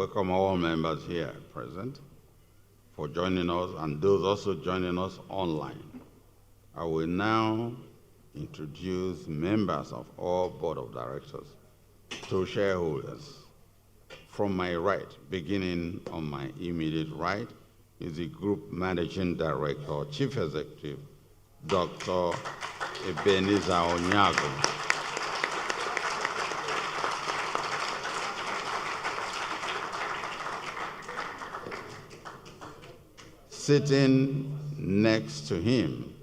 welcome all members here present for joining us and those also joining us online. I will now introduce members of all board of directors to shareholders. From my right, beginning on my immediate right, is the Group Managing Director, Chief Executive, Dr. Ebenezer Onyago. Sitting next to him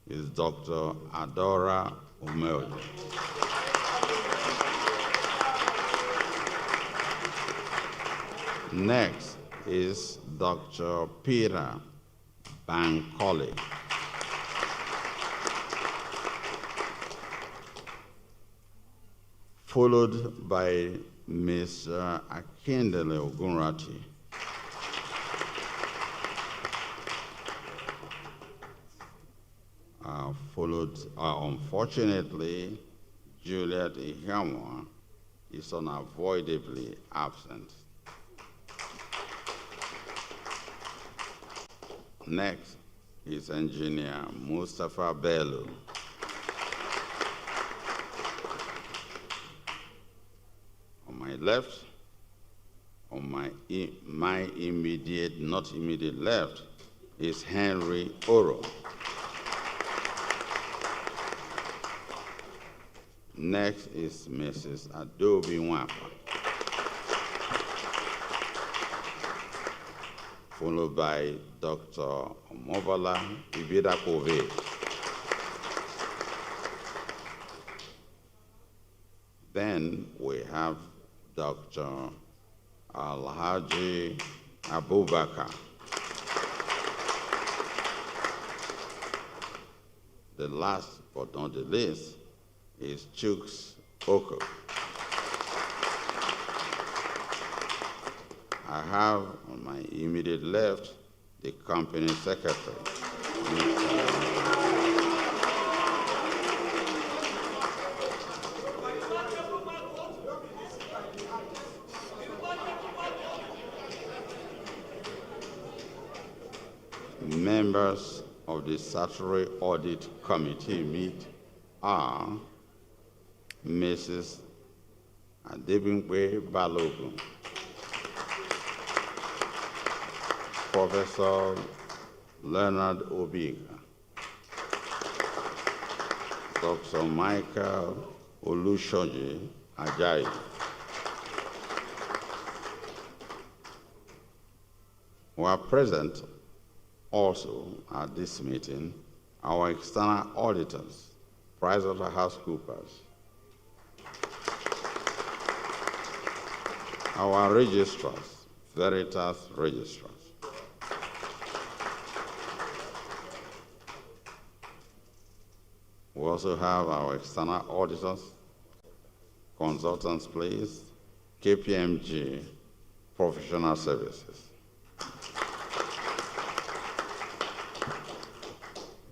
is Dr. Adora Umeoye. Next is Dr. Peter Bankole. Followed by Mr. Akindele Ogunrati. Followed, unfortunately, Juliet Ihamwa is unavoidably absent. Next is Engineer Mustafa Bello. On my left, on my immediate, not immediate left, is Henry Oro. Next is Mrs. Adobe Wapa, followed by Dr. Omobala Ibidakove. Then we have Dr. Alhaji Abubakar. The last but not the least is Chooks Oko. I have on my immediate left the company secretary. Members of the Statutory Audit Committee meet are Mrs. Adebimpe Balogun, Professor Leonard Obiga, Dr. Michael Olushoji Ajayi, who are present also at this meeting, our external auditors, PricewaterhouseCoopers, our registrars, Veritas registrars. We also have our external auditors, consultants, please, KPMG Professional Services.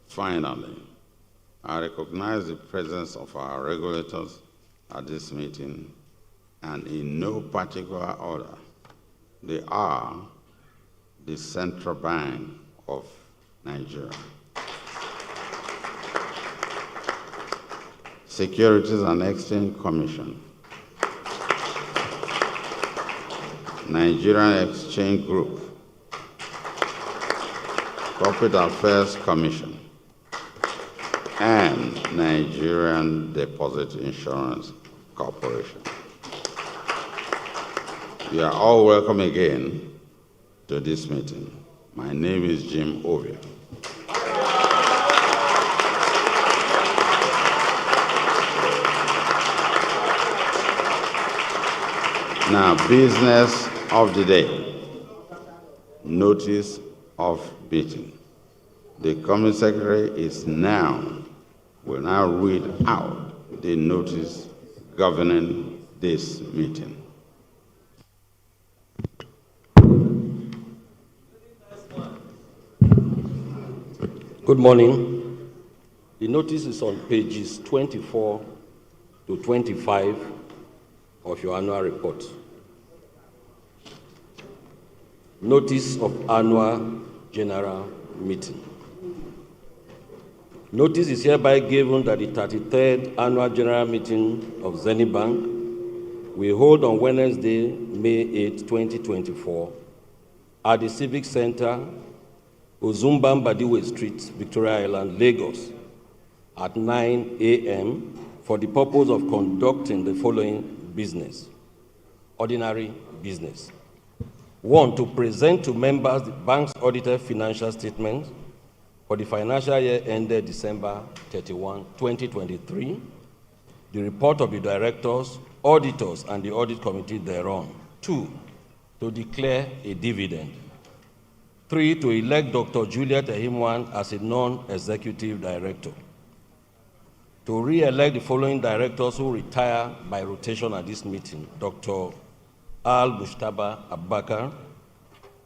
Finally, I recognize the presence of our regulators at this meeting, and in no particular order. They are the Central Bank of Nigeria, Securities and Exchange Commission, Nigerian Exchange Group, Corporate Affairs Commission, and Nigerian Deposit Insurance Corporation. You are all welcome again to this meeting. My name is Jim Ovia. Now, business of the day. Notice of meeting. The Company Secretary will now read out the notice governing this meeting. Good morning. The notice is on pages 24 to 25 of your annual report. Notice of Annual General Meeting. Notice is hereby given that the 33rd Annual General Meeting of Zenith Bank will hold on Wednesday, May 8, 2024, at the Civic Center, Ozumba Mbadiwe Street, Victoria Island, Lagos, at 9 a.m. for the purpose of conducting the following business. Ordinary business. 1, to present to members the bank's audited financial statements for the financial year ended December 31, 2023, the report of the directors, auditors, and the audit committee thereon. 2, to declare a dividend. 3, to elect Dr. Juliet Ehimwan as a non-executive director. To re-elect the following directors who retire by rotation at this meeting: Dr. Al Mushtaba Abubakar,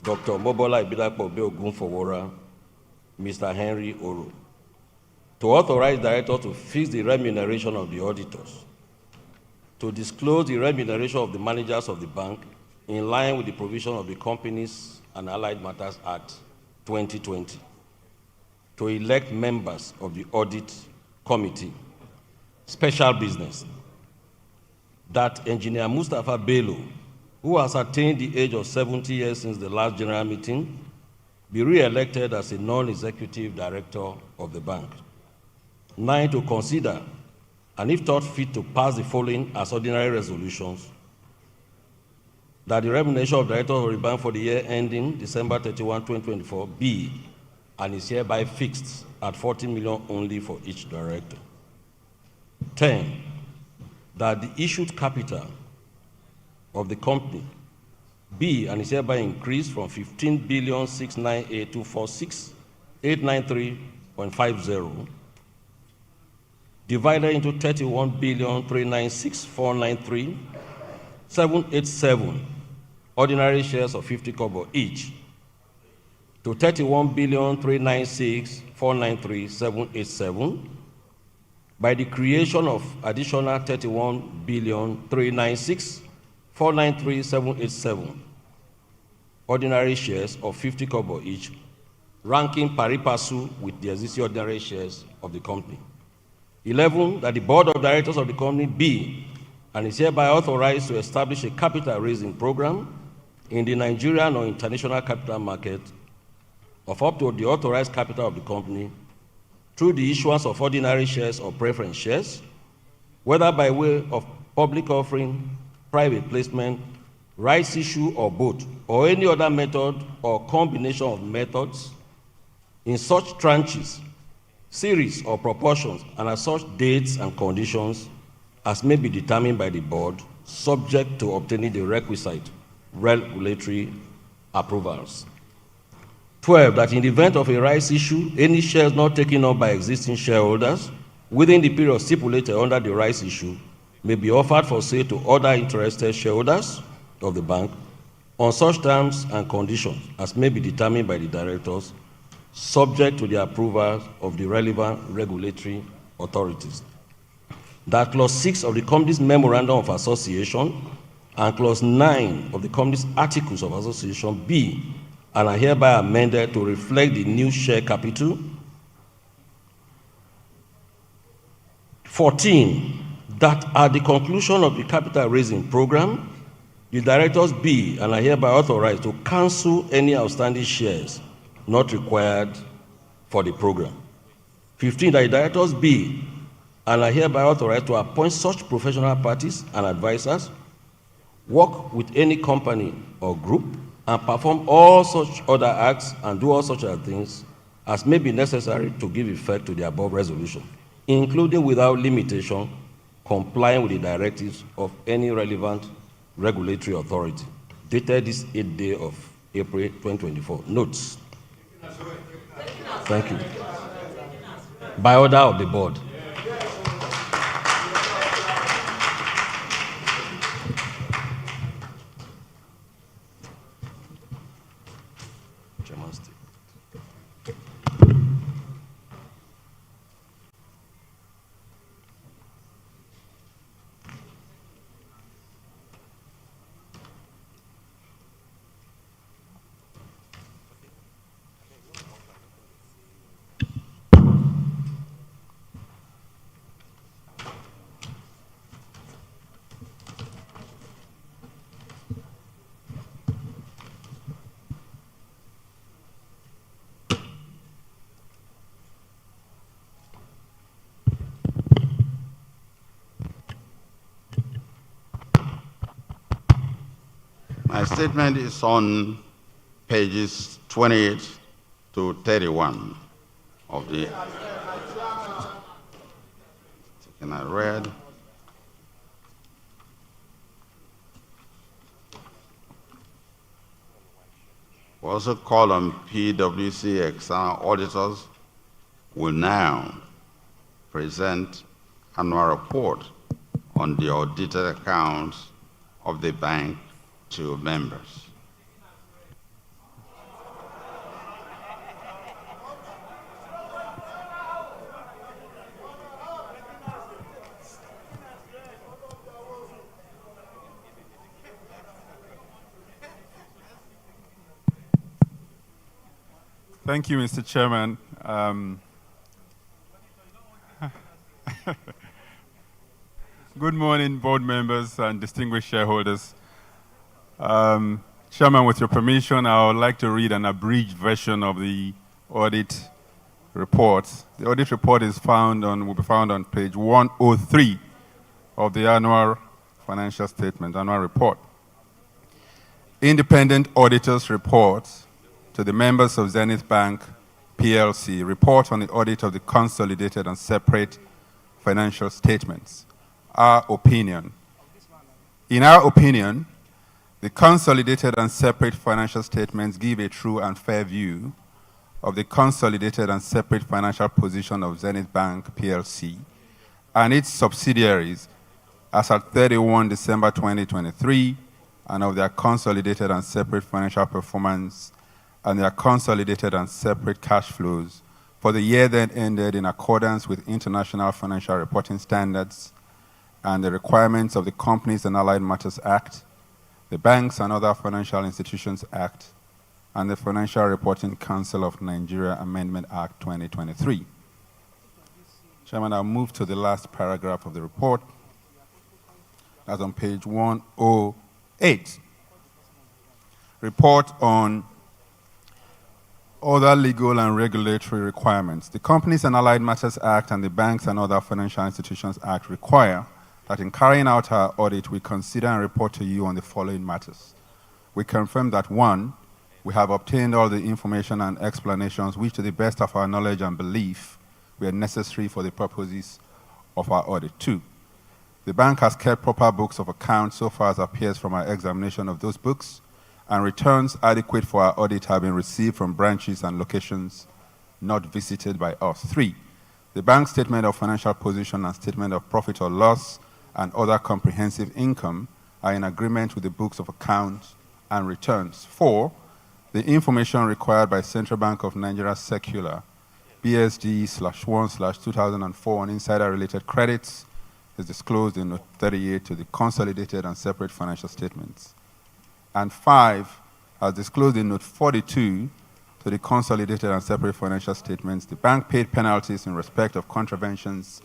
Dr. Mobola Ibidapo Ogunfowora, Mr. Henry Oro. To authorize directors to fix the remuneration of the auditors. To disclose the remuneration of the managers of the bank in line with the provision of the Companies and Allied Matters Act 2020. To elect members of the audit committee. Special business. That Engineer Mustafa Bello, who has attained the age of 70 years since the last general meeting, be re-elected as a non-executive director of the bank. 9, to consider, and if thought fit, to pass the following as ordinary resolutions: that the remuneration of directors of the bank for the year ending December 31, 2024 be and is hereby fixed at 40 million only for each director. 10, that the issued capital of the company be and is hereby increased from 15,698,246,893.50 divided into 31,396,493,787 ordinary shares of 50 kobo each to 31,396,493,787 by the creation of additional 31,396,493,787 ordinary shares of 50 kobo each, ranking pari passu with the existing ordinary shares of the company. 11, that the board of directors of the company be and is hereby authorized to establish a capital raising program in the Nigerian or international capital market of up to the authorized capital of the company through the issuance of ordinary shares or preference shares, whether by way of public offering, private placement, rights issue, or both, or any other method or combination of methods, in such tranches, series, or proportions, and at such dates and conditions as may be determined by the board, subject to obtaining the requisite regulatory approvals. 12, that in the event of a rights issue, any shares not taken up by existing shareholders within the period stipulated under the rights issue may be offered for sale to other interested shareholders of the bank on such terms and conditions as may be determined by the directors, subject to the approval of the relevant regulatory authorities. That Clause 6 of the company's Memorandum of Association and Clause 9 of the company's Articles of Association be and are hereby amended to reflect the new share capital. 14, that at the conclusion of the capital raising program, the directors be and are hereby authorized to cancel any outstanding shares not required for the program. 15, that the directors be and are hereby authorized to appoint such professional parties and advisors, work with any company or group, and perform all such other acts and do all such other things as may be necessary to give effect to the above resolution, including without limitation, complying with the directives of any relevant regulatory authority. Dated this 8th day of April 2024. Notes. Thank you. By order of the board. My statement is on pages 28 to 31 of the and I read. We also call on PwC external auditors will now present annual report on the audited accounts of the bank to members. Thank you, Mr. Chairman. Good morning, board members and distinguished shareholders. Chairman, with your permission, I would like to read an abridged version of the audit report. The audit report will be found on page 103 of the annual financial statement, annual report. Independent auditors report to the members of Zenith Bank PLC report on the audit of the consolidated and separate financial statements. In our opinion, the consolidated and separate financial statements give a true and fair view of the consolidated and separate financial position of Zenith Bank PLC and its subsidiaries as at 31 December 2023 and of their consolidated and separate financial performance and their consolidated and separate cash flows for the year then ended in accordance with International Financial Reporting Standards and the requirements of the Companies and Allied Matters Act, the Banks and Other Financial Institutions Act, and the Financial Reporting Council of Nigeria Amendment Act 2023. Chairman, I'll move to the last paragraph of the report. That's on page 108. Report on other legal and regulatory requirements. The Companies and Allied Matters Act and the Banks and Other Financial Institutions Act require that in carrying out our audit, we consider and report to you on the following matters. We confirm that 1, we have obtained all the information and explanations which, to the best of our knowledge and belief, were necessary for the purposes of our audit. 2, the bank has kept proper books of accounts so far as appears from our examination of those books, and returns adequate for our audit have been received from branches and locations not visited by us. 3, the bank's statement of financial position and statement of profit or loss and other comprehensive income are in agreement with the books of accounts and returns. 4, the information required by Central Bank of Nigeria Circular BSD/1/2004 on insider-related credits is disclosed in Note 38 to the consolidated and separate financial statements. And 5, as disclosed in Note 42 to the consolidated and separate financial statements, the bank paid penalties in respect of contraventions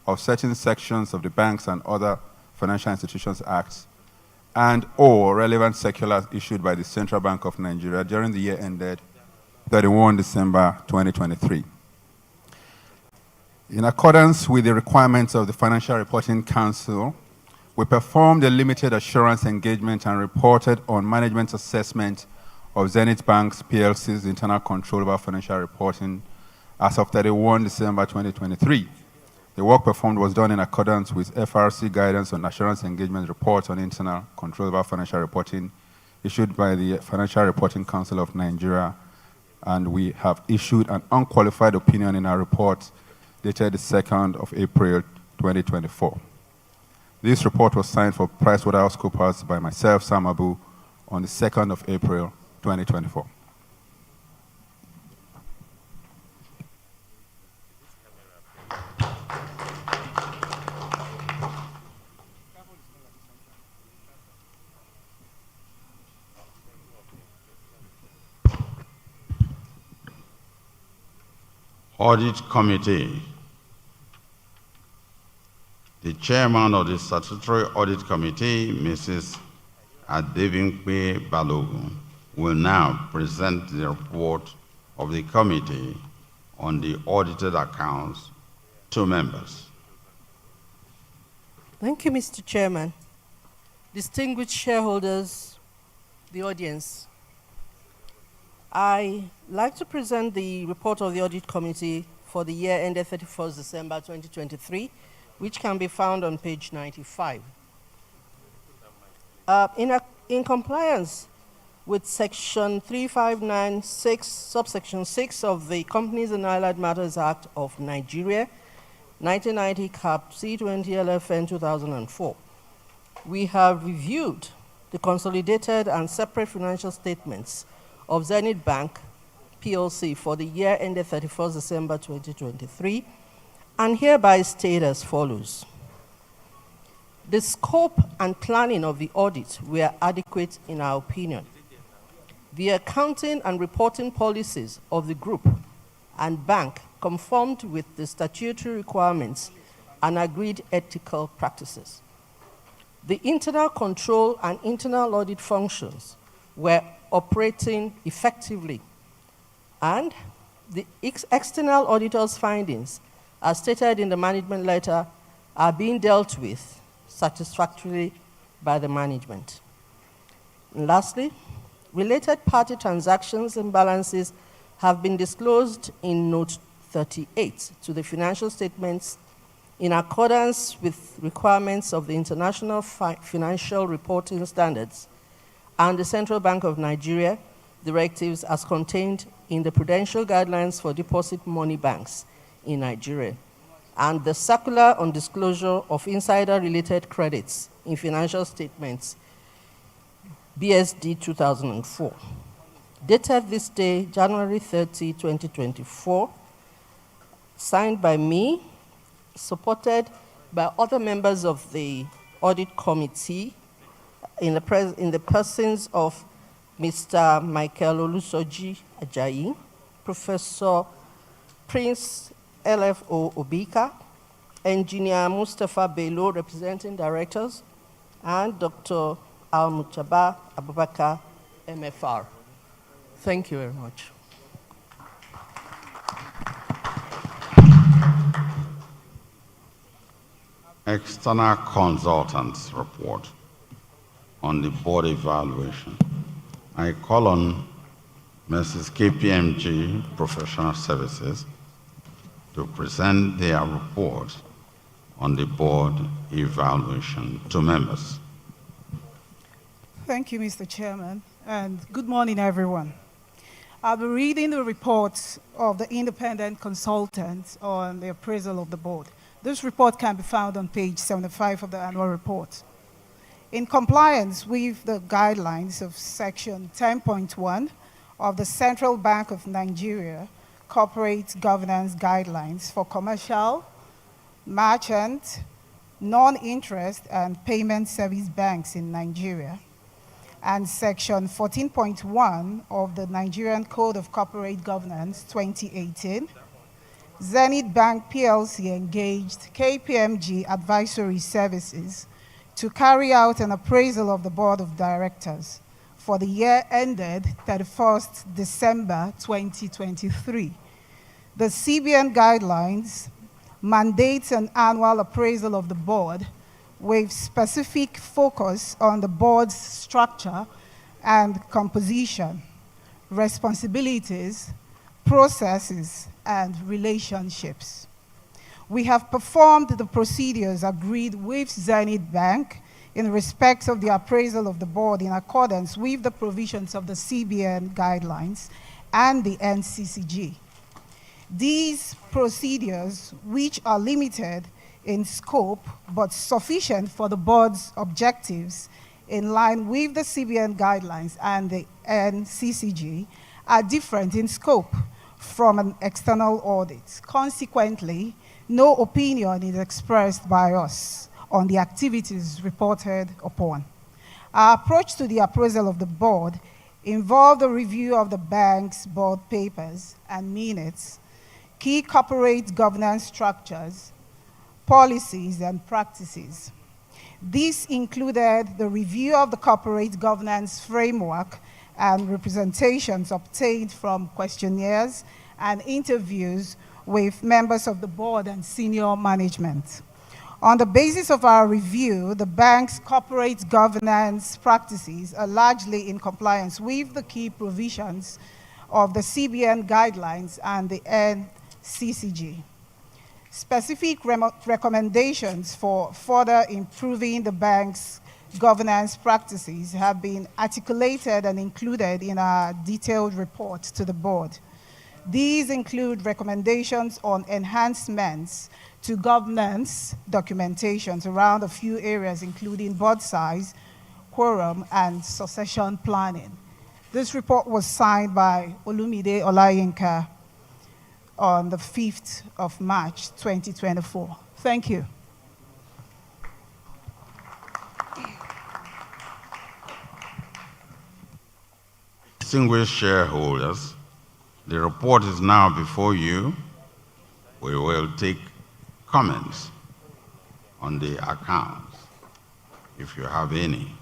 of certain sections of the Banks and Other Financial Institutions Act and or relevant circulars issued by the Central Bank of Nigeria during the year ended 31 December 2023. In accordance with the requirements of the Financial Reporting Council, we performed a limited assurance engagement and reported on management's assessment of Zenith Bank's PLC's internal control over financial reporting as of 31 December 2023. The work performed was done in accordance with FRC guidance on assurance engagement reports on internal control over financial reporting issued by the Financial Reporting Council of Nigeria, and we have issued an unqualified opinion in our report dated the 2nd of April 2024. This report was signed for PricewaterhouseCoopers by myself, Sam Abu, on the 2nd of April 2024. Audit Committee. The chairman of the Statutory Audit Committee, Mrs. Adebimpe Balogun, will now present the report of the committee on the audited accounts to members. Thank you, Mr. Chairman. Distinguished shareholders, the audience. I like to present the report of the Audit Committee for the year ended 31st December 2023, which can be found on page 95. In compliance with Section 3596, subsection 6 of the Companies and Allied Matters Act of Nigeria, 1990 Cap C20 LFN 2004, we have reviewed the consolidated and separate financial statements of Zenith Bank PLC for the year ended 31st December 2023, and hereby state as follows. The scope and planning of the audit were adequate in our opinion. The accounting and reporting policies of the group and bank conformed with the statutory requirements and agreed ethical practices. The internal control and internal audit functions were operating effectively, and the external auditor's findings, as stated in the management letter, are being dealt with satisfactorily by the management. And lastly, related party transactions and balances have been disclosed in Note 38 to the financial statements in accordance with requirements of the International Financial Reporting Standards and the Central Bank of Nigeria directives as contained in the Prudential Guidelines for Deposit Money Banks in Nigeria, and the Circular on Disclosure of Insider-Related Credits in Financial Statements, BSD 2004, dated this day, January 30, 2024, signed by me, supported by other members of the Audit Committee in the persons of Mr. Michael Olusoji Ajayi, Professor Prince LFO Obika, Engineer Mustafa Bello, representing directors, and Dr. Al-Mutaba Abubakar, MFR. Thank you very much. External consultants report on the board evaluation. I call on Mrs. KPMG Professional Services to present their report on the board evaluation to members. Thank you, Mr. Chairman, and good morning, everyone. I'll be reading the report of the independent consultant on the appraisal of the board. This report can be found on page 75 of the annual report. In compliance with the guidelines of Section 10.1 of the Central Bank of Nigeria Corporate Governance Guidelines for Commercial, Merchant, Non-Interest, and Payment Service Banks in Nigeria, and Section 14.1 of the Nigerian Code of Corporate Governance 2018, Zenith Bank PLC engaged KPMG Advisory Services to carry out an appraisal of the Board of Directors for the year ended 31st December 2023. The CBN guidelines mandates an annual appraisal of the board with specific focus on the board's structure and composition, responsibilities, processes, and relationships. We have performed the procedures agreed with Zenith Bank in respect of the appraisal of the board in accordance with the provisions of the CBN guidelines and the NCCG. These procedures, which are limited in scope but sufficient for the board's objectives in line with the CBN guidelines and the NCCG, are different in scope from an external audit. Consequently, no opinion is expressed by us on the activities reported upon. Our approach to the appraisal of the board involved a review of the bank's board papers and minutes, key corporate governance structures, policies, and practices. This included the review of the corporate governance framework and representations obtained from questionnaires and interviews with members of the board and senior management. On the basis of our review, the bank's corporate governance practices are largely in compliance with the key provisions of the CBN guidelines and the NCCG. Specific recommendations for further improving the bank's governance practices have been articulated and included in our detailed report to the board. These include recommendations on enhancements to governance documentations around a few areas, including board size, quorum, and succession planning. This report was signed by Olumide Olayinka on the 5th of March, 2024. Thank you. Distinguished shareholders, the report is now before you. We will take comments on the accounts, if you have any.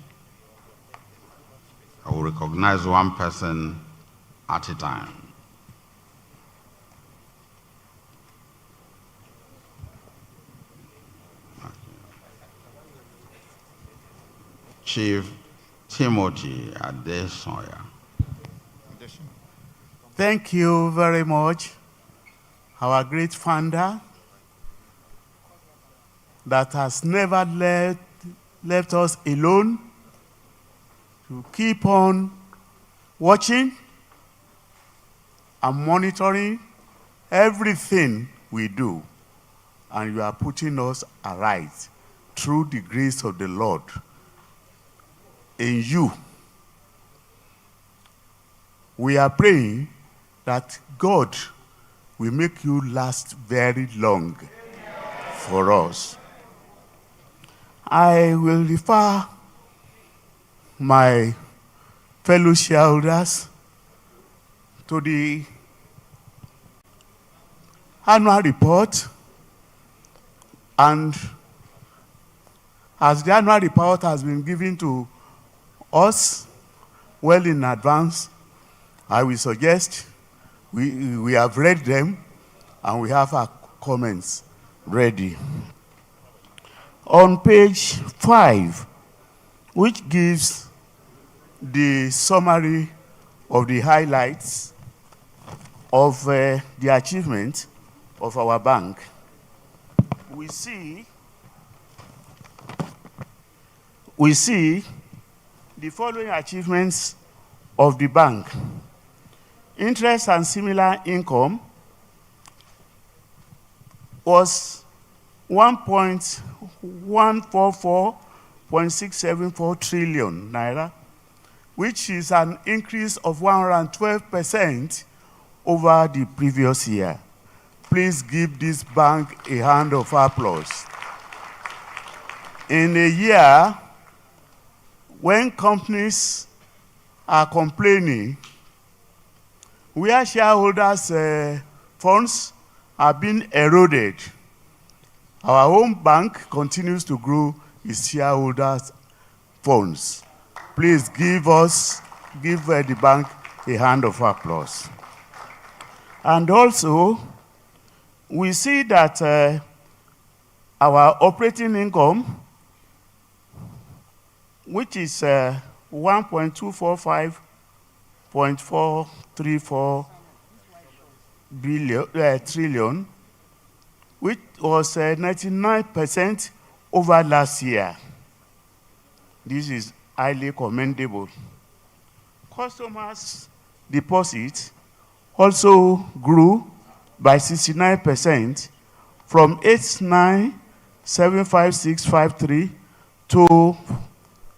I will recognize one person at a time. Chief Timothy Adesoya. Thank you very much, our great founder that has never left us alone, to keep on watching and monitoring everything we do, and you are putting us aright through the grace of the Lord in you. We are praying that God will make you last very long for us. I will refer my fellow shareholders to the annual report, and as the annual report has been given to us well in advance, I will suggest we have read them and we have our comments ready. On page 5, which gives the summary of the highlights of the achievement of our bank, we see the following achievements of the bank. Interest and similar income was 1.144.674 trillion naira, which is an increase of 112% over the previous year. Please give this bank a hand of applause. In a year when companies are complaining, where shareholders' funds are being eroded, our home bank continues to grow its shareholders' funds. Please give the bank a hand of applause. And also, we see that our operating income, which is 1.245.434 trillion, which was 99% over last year. This is highly commendable. Customers' deposits also grew by 69% from 89,756.53 to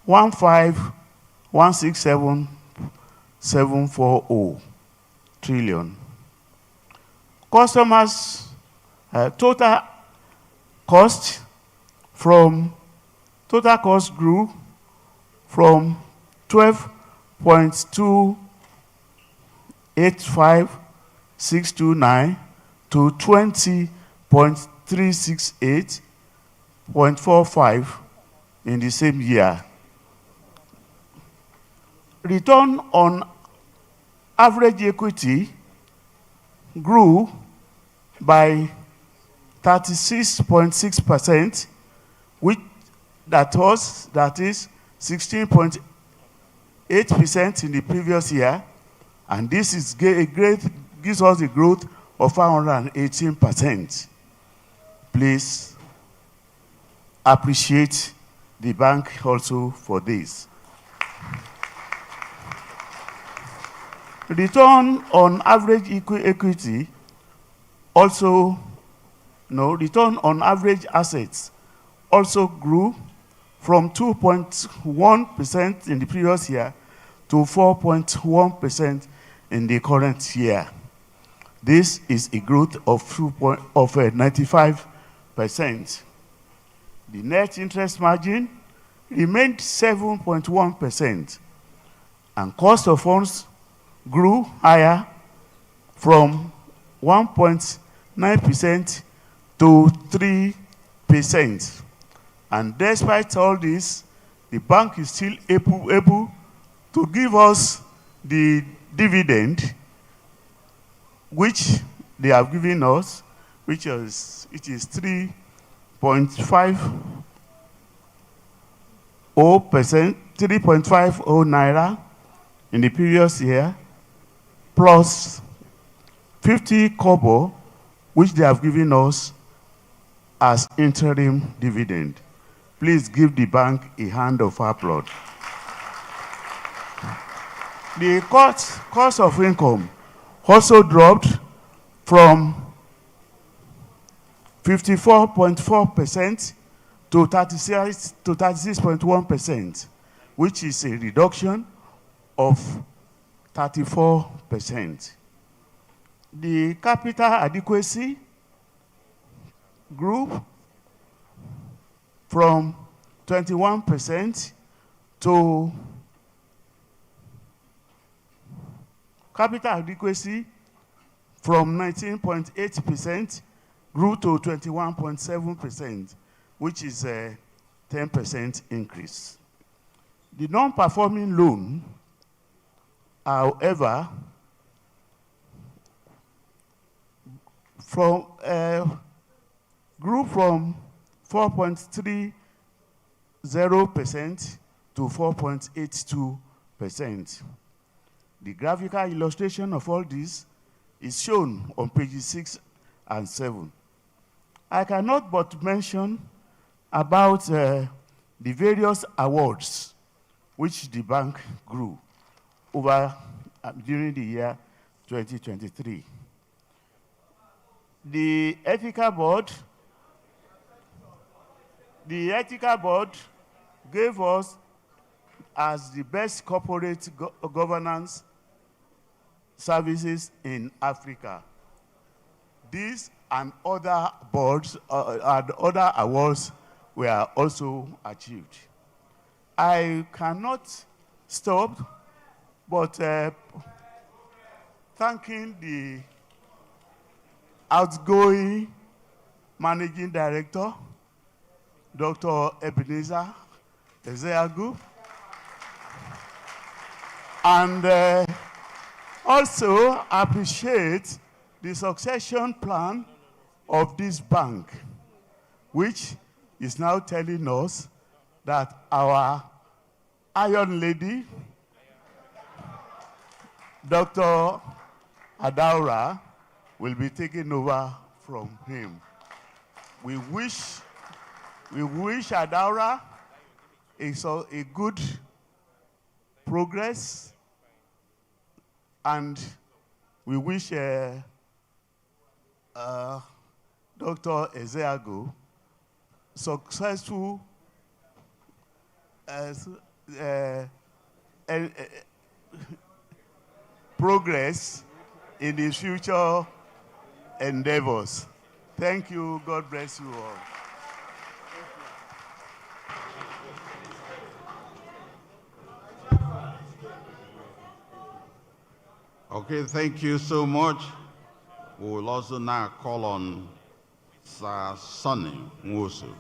15,167.740 trillion. Customers' total cost grew from 12.285629 to 20.368.45 in the same year. Return on average equity grew by 36.6% which that is 16.8% in the previous year, and this is gives us a growth of 518%. Please appreciate the bank also for this. Return on average equity also, return on average assets also grew from 2.1% in the previous year to 4.1% in the current year. This is a growth of 95%. The net interest margin remained 7.1%, and cost of funds grew higher from 1.9% to 3%. And despite all this, the bank is still able to give us the dividend which they have given us, which is 3.50 naira in the previous year, plus 50 kobo, which they have given us as interim dividend. Please give the bank a hand of applause. The cost of income also dropped from 54.4% to 36.1%, which is a reduction of 34%. The capital adequacy grew from 21% to capital adequacy from 19.8% grew to 21.7%, which is a 10% increase. The non-performing loan, however, grew from 4.30% to 4.82%. The graphical illustration of all this is shown on pages 6 and 7. I cannot but mention about the various awards which the bank grew over during the year 2023. The ethical board gave us as the best corporate governance services in Africa. These and other boards and other awards were also achieved. I cannot stop but thanking the outgoing Managing Director, Dr. Ebenezer Ezeagu, and also appreciate the succession plan of this bank, which is now telling us that our Iron Lady, Dr. Adaura, will be taken over from him. We wish Adaura a good progress, and we wish Dr. Ezeagu successful progress in his future endeavors. Thank you. God bless you all. Okay, thank you so much. We will also now call on Sir Sonny Nwosu.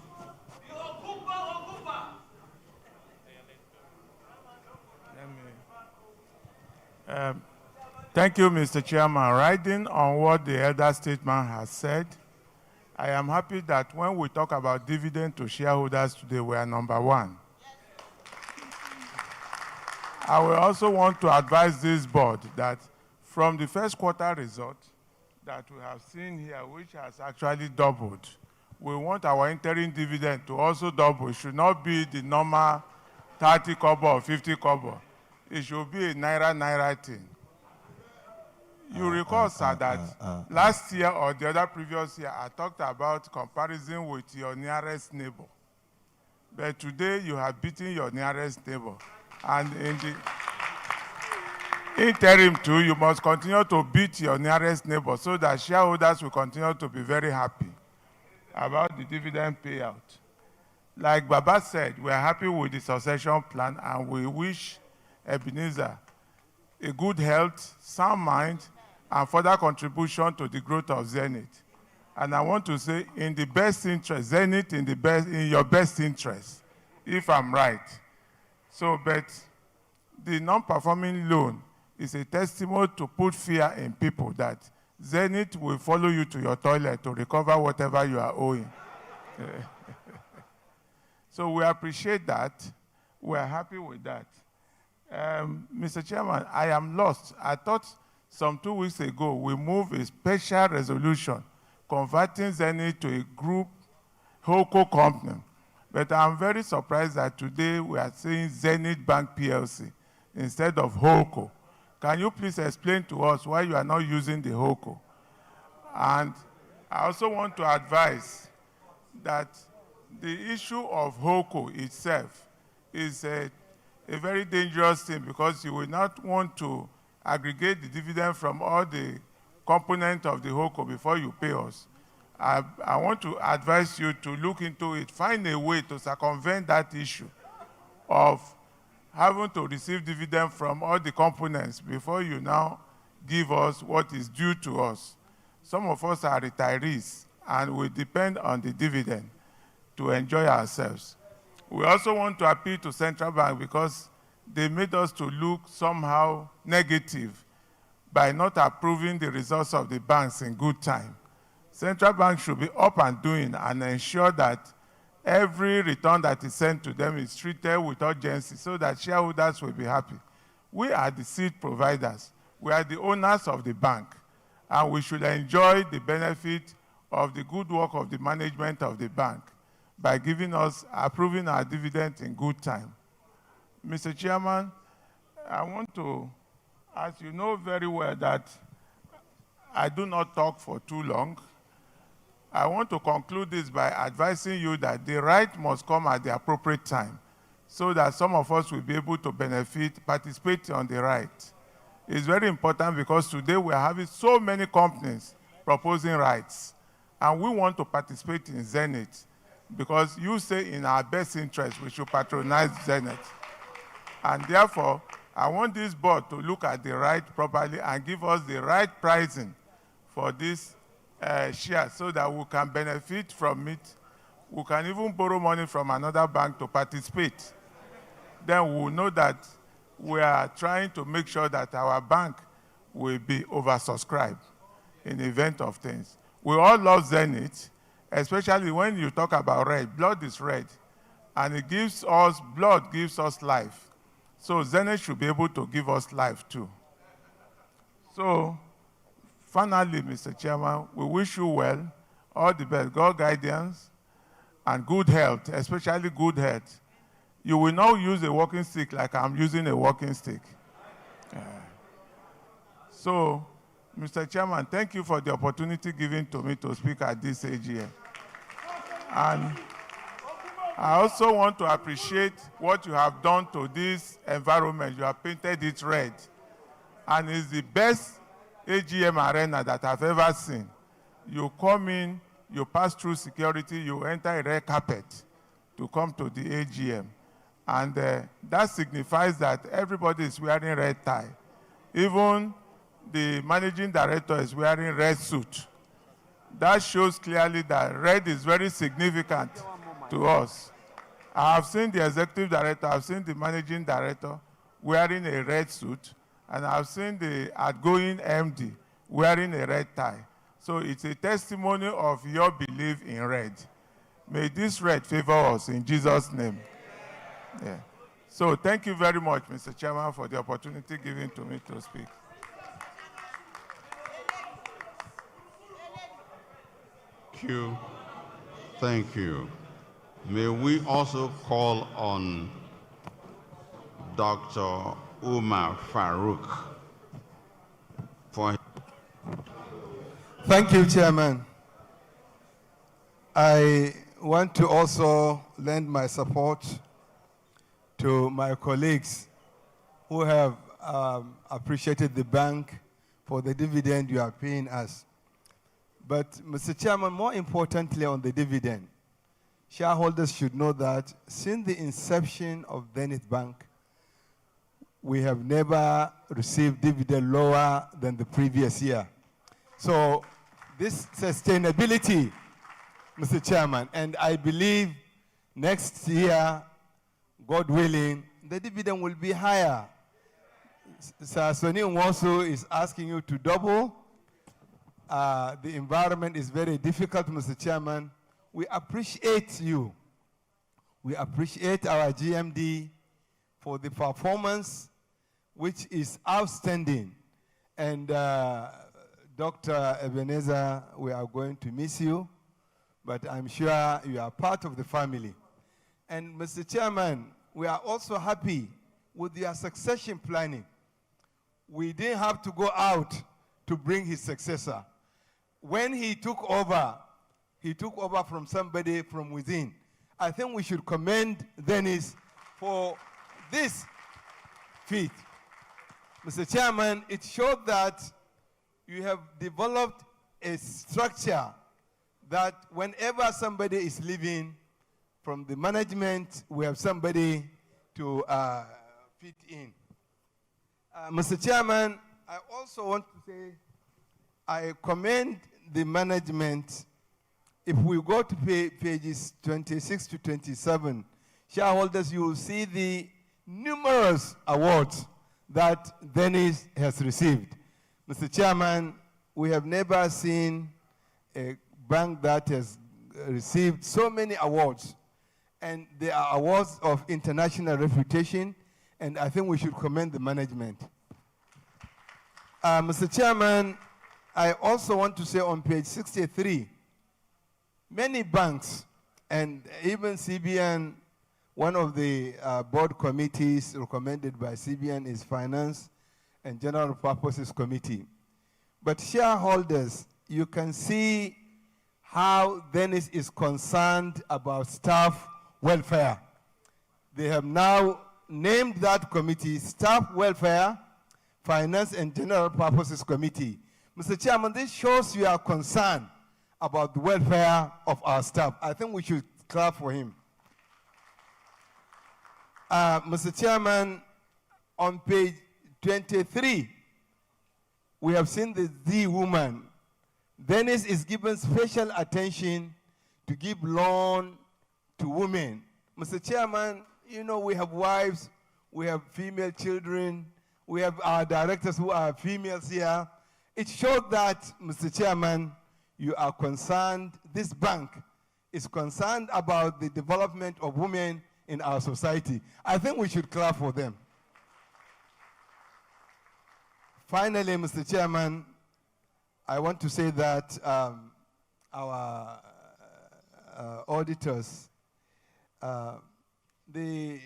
Thank you, Mr. Chairman. Riding on what the elder statesman has said, I am happy that when we talk about dividend to shareholders today, we are number one. I will also want to advise this board that from the first quarter result that we have seen here, which has actually doubled, we want our interim dividend to also double. It should not be the normal 30 kobo or 50 kobo. It should be a naira thing. You recall, sir, that last year or the other previous year, I talked about comparison with your nearest neighbor. But today, you have beaten your nearest neighbor. And in the interim too, you must continue to beat your nearest neighbor so that shareholders will continue to be very happy about the dividend payout. Like Baba said, we are happy with the succession plan and we wish Ebenezer a good health, sound mind, and further contribution to the growth of Zenith. And I want to say, in the best interest, Zenith in your best interest, if I'm right. So, but the non-performing loan is a testimony to put fear in people that Zenith will follow you to your toilet to recover whatever you are owing. So we appreciate that. We are happy with that. Mr. Chairman, I am lost. I thought some 2 weeks ago we moved a special resolution converting Zenith to a group HOCO company. But I'm very surprised that today we are saying Zenith Bank PLC instead of HOCO. Can you please explain to us why you are not using the HOCO? And I also want to advise that the issue of HOCO itself is a very dangerous thing because you will not want to aggregate the dividend from all the components of the HOCO before you pay us. I want to advise you to look into it, find a way to circumvent that issue of having to receive dividend from all the components before you now give us what is due to us. Some of us are retirees and we depend on the dividend to enjoy ourselves. We also want to appeal to Central Bank because they made us to look somehow negative by not approving the results of the banks in good time. Central Bank should be up and doing and ensure that every return that is sent to them is treated with urgency so that shareholders will be happy. We are the seed providers. We are the owners of the bank, and we should enjoy the benefit of the good work of the management of the bank by approving our dividend in good time. Mr. Chairman, I want to, as you know very well that I do not talk for too long, I want to conclude this by advising you that the right must come at the appropriate time so that some of us will be able to participate on the right. It's very important because today we are having so many companies proposing rights, and we want to participate in Zenith because you say in our best interest we should patronize Zenith. And therefore, I want this board to look at the right properly and give us the right pricing for this share so that we can benefit from it. We can even borrow money from another bank to participate. Then we will know that we are trying to make sure that our bank will be oversubscribed in the event of things. We all love Zenith, especially when you talk about red. Blood is red, and it gives us, blood gives us life. So Zenith should be able to give us life too. So, finally, Mr. Chairman, we wish you well, all the best, God guidance, and good health, especially good health. You will not use a walking stick like I'm using a walking stick. So, Mr. Chairman, thank you for the opportunity given to me to speak at this AGM. And I also want to appreciate what you have done to this environment. You have painted it red. And it's the best AGM arena that I've ever seen. You come in, you pass through security, you enter a red carpet to come to the AGM. And that signifies that everybody is wearing red tie. Even the managing director is wearing red suit. That shows clearly that red is very significant to us. I have seen the executive director, I've seen the managing director wearing a red suit, and I've seen the outgoing MD wearing a red tie. So it's a testimony of your belief in red. May this red favor us in Jesus' name. Yeah. So thank you very much, Mr. Chairman, for the opportunity given to me to speak. Thank you. Thank you. May we also call on Dr. Umar Farouk for. Thank you, Chairman. I want to also lend my support to my colleagues who have appreciated the bank for the dividend you are paying us. But, Mr. Chairman, more importantly on the dividend, shareholders should know that since the inception of Zenith Bank, we have never received dividend lower than the previous year. So this sustainability, Mr. Chairman, and I believe next year, God willing, the dividend will be higher. Sir Soni Nwosu is asking you to double. The environment is very difficult, Mr. Chairman. We appreciate you. We appreciate our GMD for the performance, which is outstanding. And Dr. Ebenezer, we are going to miss you, but I'm sure you are part of the family. And Mr. Chairman, we are also happy with your succession planning. We didn't have to go out to bring his successor. When he took over from somebody from within. I think we should commend Dennis for this feat. Mr. Chairman, it showed that you have developed a structure that whenever somebody is leaving from the management, we have somebody to fit in. Mr. Chairman, I also want to say I commend the management. If we go to pages 26 to 27, shareholders, you will see the numerous awards that Dennis has received. Mr. Chairman, we have never seen a bank that has received so many awards. And they are awards of international reputation, and I think we should commend the management. Mr. Chairman, I also want to say on page 63, many banks, and even CBN, one of the board committees recommended by CBN is Finance and General Purposes Committee. But shareholders, you can see how Dennis is concerned about staff welfare. They have now named that committee Staff Welfare, Finance and General Purposes Committee. Mr. Chairman, this shows you are concerned about the welfare of our staff. I think we should clap for him. Mr. Chairman, on page 23, we have seen the Z woman. Dennis is given special attention to give loan to women. Mr. Chairman, you know we have wives, we have female children, we have our directors who are females here. It showed that, Mr. Chairman, you are concerned, this bank is concerned about the development of women in our society. I think we should clap for them. Finally, Mr. Chairman, I want to say that our auditors, the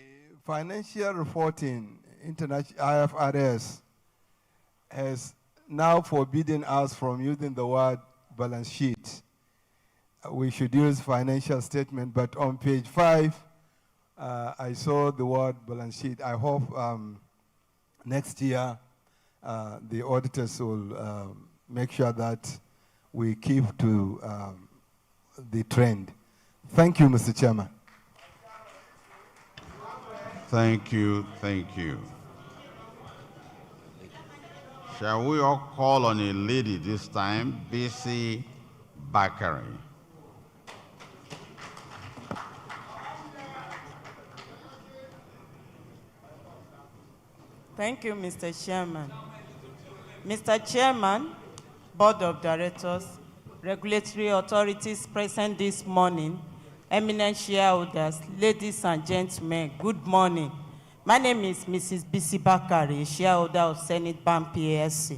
financial reporting, international IFRS, has now forbidden us from using the word balance sheet. We should use financial statement, but on page 5, I saw the word balance sheet. I hope next year the auditors will make sure that we keep to the trend. Thank you, Mr. Chairman. Thank you, thank you. Shall we all call on a lady this time, B.C. Bakari? Thank you, Mr. Chairman. Mr. Chairman, Board of Directors, regulatory authorities present this morning, eminent shareholders, ladies and gentlemen, good morning. My name is Mrs. Bisi Bakari, shareholder of Zenith Bank PLC.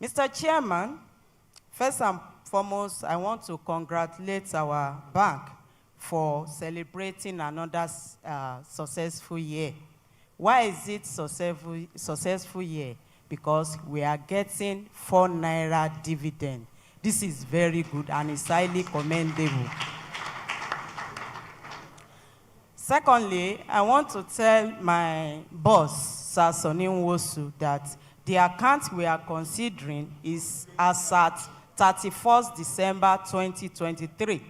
Mr. Chairman, first and foremost, I want to congratulate our bank for celebrating another successful year. Why is it successful year? Because we are getting 4 naira dividend. This is very good and it's highly commendable. Secondly, I want to tell my boss, Sir Sonny Nwosu, that the account we are considering is as at 31st December 2023.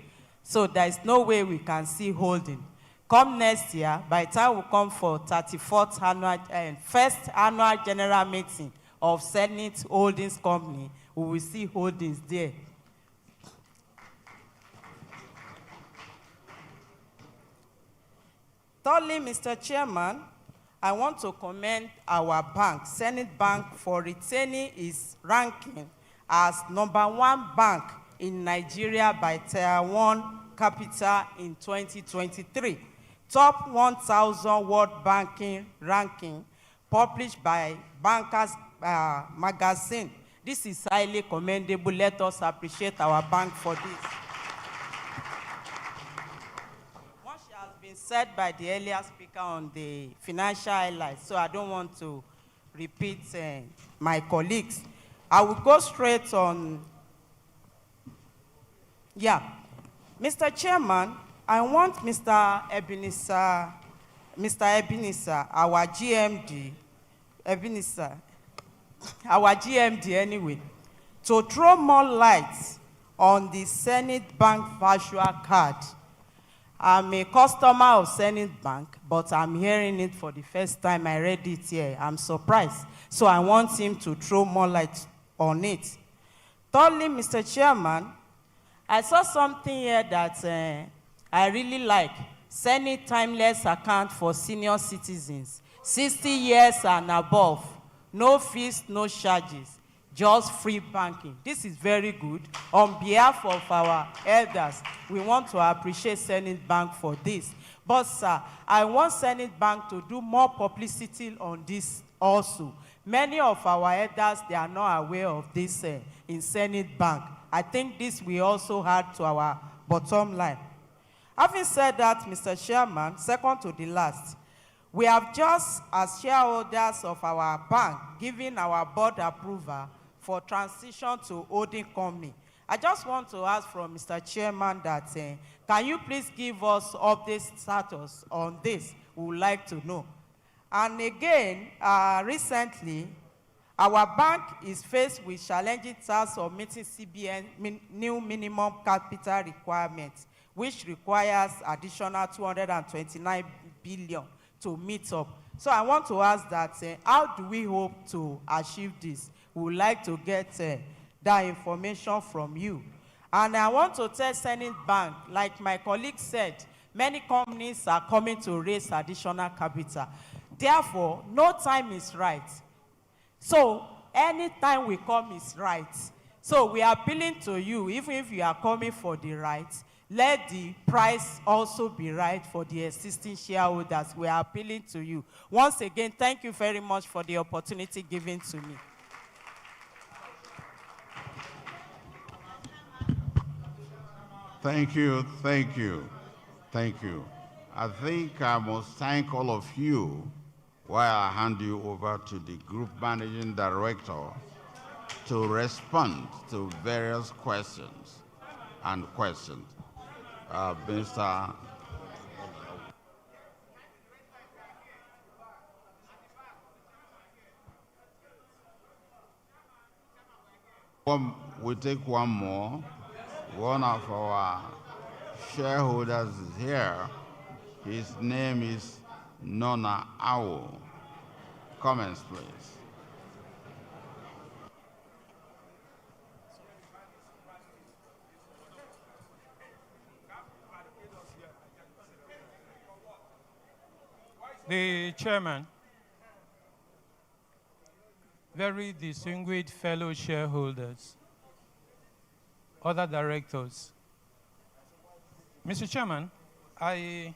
So there is no way we can see holding. Come next year, by the time we come for 34th annual, first annual general meeting of Zenith Holdings Company, we will see holdings there. Thirdly, Mr. Chairman, I want to commend our bank, Zenith Bank, for retaining its ranking as #1 bank in Nigeria by Tier 1 Capital in 2023. Top 1,000 World Banking ranking published by Bankers Magazine. This is highly commendable. Let us appreciate our bank for this. Much has been said by the earlier speaker on the financial highlights, so I don't want to repeat my colleagues. I will go straight on. Yeah. Mr. Chairman, I want Mr. Ebenezer, our GMD, our GMD anyway, to throw more light on the Zenith Bank virtual card. I'm a customer of Zenith Bank, but I'm hearing it for the first time. I read it here. I'm surprised. So I want him to throw more light on it. Thirdly, Mr. Chairman, I saw something here that I really like. Zenith Timeless account for senior citizens, 60 years and above. No fees, no charges, just free banking. This is very good. On behalf of our elders, we want to appreciate Zenith Bank for this. But sir, I want Zenith Bank to do more publicity on this also. Many of our elders, they are not aware of this in Zenith Bank. I think this will also add to our bottom line. Having said that, Mr. Chairman, second to the last, we have just, as shareholders of our bank, given our board approval for transition to holding company. I just want to ask from Mr. Chairman that, can you please give us update status on this? We would like to know. And again, recently, our bank is faced with challenging tasks of meeting CBN new minimum capital requirements, which requires additional 229 billion to meet up. So I want to ask that, how do we hope to achieve this? We would like to get that information from you. And I want to tell Zenith Bank, like my colleague said, many companies are coming to raise additional capital. Therefore, no time is right. So, any time we come is right. So, we are appealing to you, even if you are coming for the right, let the price also be right for the existing shareholders. We are appealing to you. Once again, thank you very much for the opportunity given to me. Thank you, thank you, thank you. I think I must thank all of you while I hand you over to the Group Managing Director to respond to various questions and questions. Mr. We take one more. One of our shareholders is here. His name is Nona Awo. Comments, please. The chairman, very distinguished fellow shareholders, other directors. Mr. Chairman, I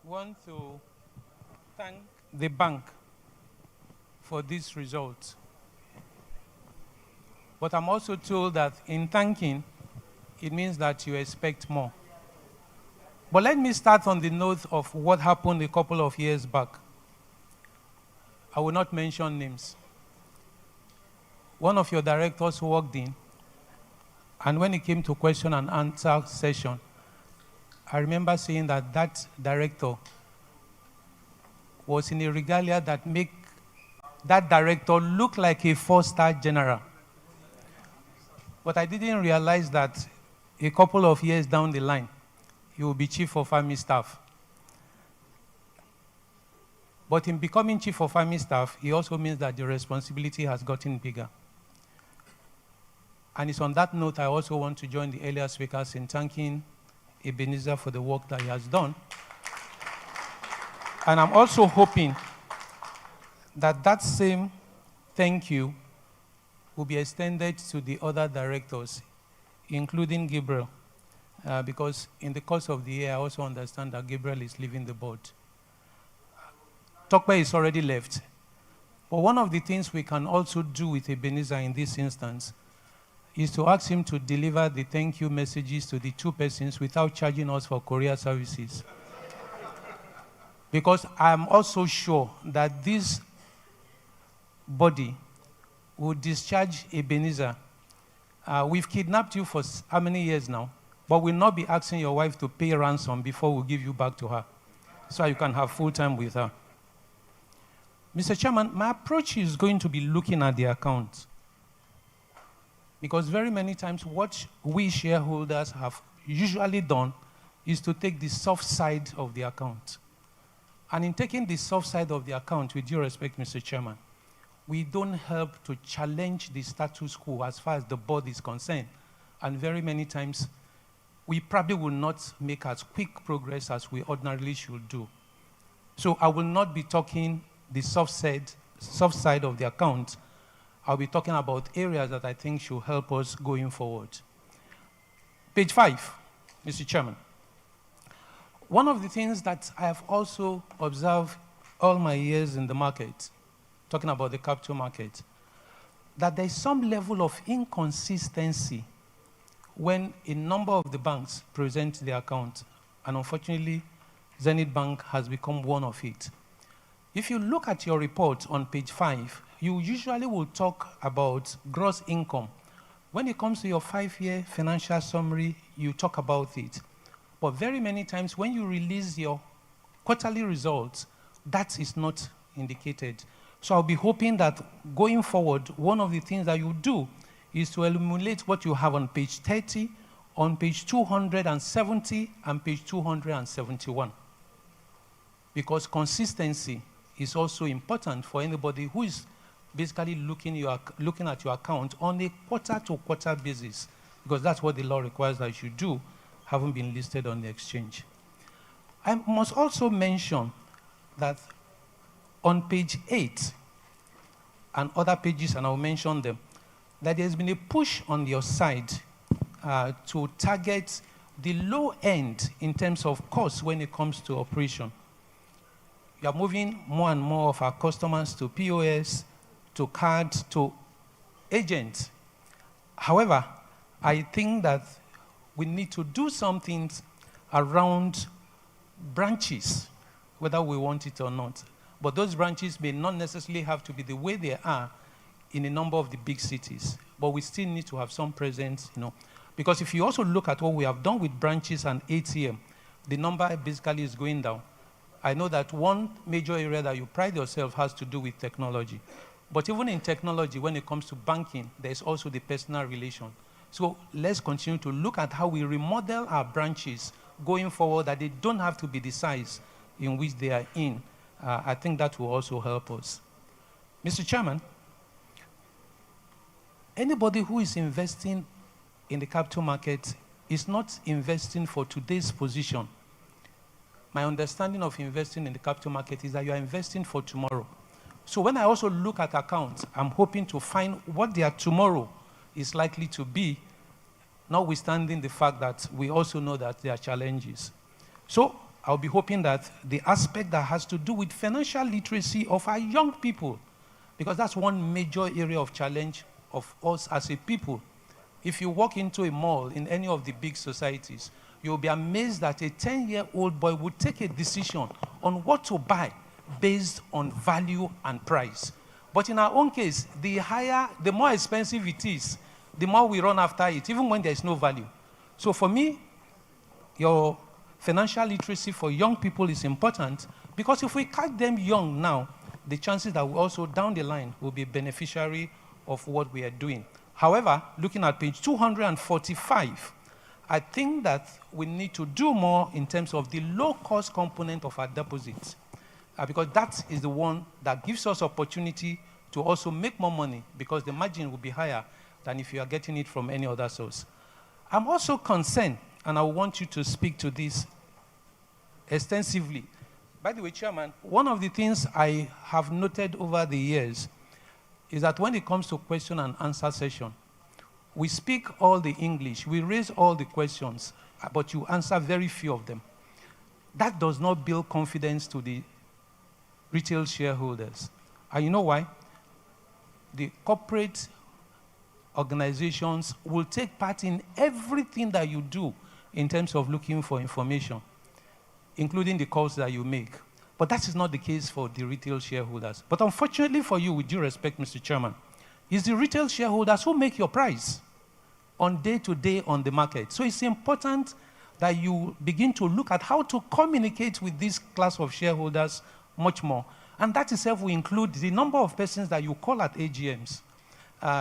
want to thank the bank for this result. But I'm also told that in thanking, it means that you expect more. But let me start on the note of what happened a couple of years back. I will not mention names. One of your directors walked in, and when it came to question and answer session, I remember saying that that director was in a regalia that make that director look like a four-star general. But I didn't realize that a couple of years down the line, he will be chief of army staff. But in becoming chief of army staff, it also means that the responsibility has gotten bigger. And it's on that note I also want to join the earlier speakers in thanking Ebenezer for the work that he has done. And I'm also hoping that that same thank you will be extended to the other directors, including Gabriel, because in the course of the year, I also understand that Gabriel is leaving the board. Tokwe is already left. But one of the things we can also do with Ebenezer in this instance is to ask him to deliver the thank you messages to the two persons without charging us for courier services. Because I'm also sure that this body will discharge Ebenezer. We've kidnapped you for how many years now? But we'll not be asking your wife to pay ransom before we give you back to her, so you can have full time with her. Mr. Chairman, my approach is going to be looking at the account. Because very many times what we shareholders have usually done is to take the soft side of the account. And in taking the soft side of the account, with due respect, Mr. Chairman, we don't help to challenge the status quo as far as the board is concerned. And very many times, we probably will not make as quick progress as we ordinarily should do. So I will not be talking the soft side of the account. I'll be talking about areas that I think should help us going forward. Page 5, Mr. Chairman. One of the things that I have also observed all my years in the market, talking about the capital market, that there is some level of inconsistency when a number of the banks present their account, and unfortunately, Zenith Bank has become one of it. If you look at your report on page 5, you usually will talk about gross income. When it comes to your 5-year financial summary, you talk about it. But very many times when you release your quarterly results, that is not indicated. So I'll be hoping that going forward, one of the things that you do is to emulate what you have on page 30, on page 270, and page 271. Because consistency is also important for anybody who is basically looking at your account on a quarter-to-quarter basis, because that's what the law requires that you do, having been listed on the exchange. I must also mention that on page 8 and other pages, and I'll mention them, that there's been a push on your side to target the low end in terms of cost when it comes to operation. We are moving more and more of our customers to POS, to card, to agent. However, I think that we need to do something around branches, whether we want it or not. But those branches may not necessarily have to be the way they are in a number of the big cities. But we still need to have some presence, Because if you also look at what we have done with branches and ATM, the number basically is going down. I know that one major area that you pride yourself has to do with technology. But even in technology, when it comes to banking, there's also the personal relation. So let's continue to look at how we remodel our branches going forward, that they don't have to be the size in which they are in. I think that will also help us. Mr. Chairman, anybody who is investing in the capital market is not investing for today's position. My understanding of investing in the capital market is that you are investing for tomorrow. So when I also look at accounts, I'm hoping to find what they are tomorrow is likely to be, notwithstanding the fact that we also know that there are challenges. So I'll be hoping that the aspect that has to do with financial literacy of our young people, because that's one major area of challenge of us as a people. If you walk into a mall in any of the big societies, you'll be amazed that a 10-year-old boy would take a decision on what to buy based on value and price. But in our own case, the more expensive it is, the more we run after it, even when there's no value. So for me, your financial literacy for young people is important, because if we catch them young now, the chances that we also down the line will be beneficiary of what we are doing. However, looking at page 245, I think that we need to do more in terms of the low-cost component of our deposits, because that is the one that gives us opportunity to also make more money, because the margin will be higher than if you are getting it from any other source. I'm also concerned, and I want you to speak to this extensively. By the way, Chairman, one of the things I have noted over the years is that when it comes to question and answer session, we speak all the English, we raise all the questions, but you answer very few of them. That does not build confidence to the retail shareholders. And you know why? The corporate organizations will take part in everything that you do in terms of looking for information, including the calls that you make. But that is not the case for the retail shareholders. But unfortunately for you, with due respect, Mr. Chairman, it's the retail shareholders who make your price on day-to-day on the market. So it's important that you begin to look at how to communicate with this class of shareholders much more. And that itself will include the number of persons that you call at AGMs.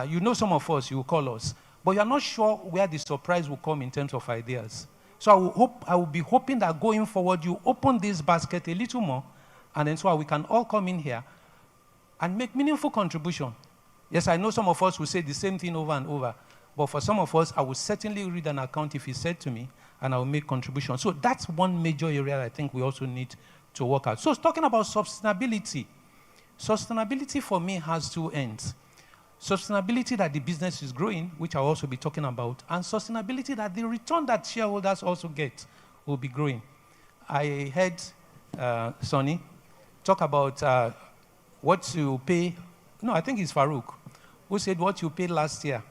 You know some of us, you call us, but you're not sure where the surprise will come in terms of ideas. So I will be hoping that going forward, you open this basket a little more, and then so we can all come in here and make meaningful contribution. Yes, I know some of us will say the same thing over and over, but for some of us, I will certainly read an account if it's said to me, and I will make contribution. So that's one major area I think we also need to work out. So talking about sustainability. Sustainability for me has two ends. Sustainability that the business is growing, which I'll also be talking about, and sustainability that the return that shareholders also get will be growing. I heard Sonny talk about what you pay. No, I think it's Farouk, who said what you paid last year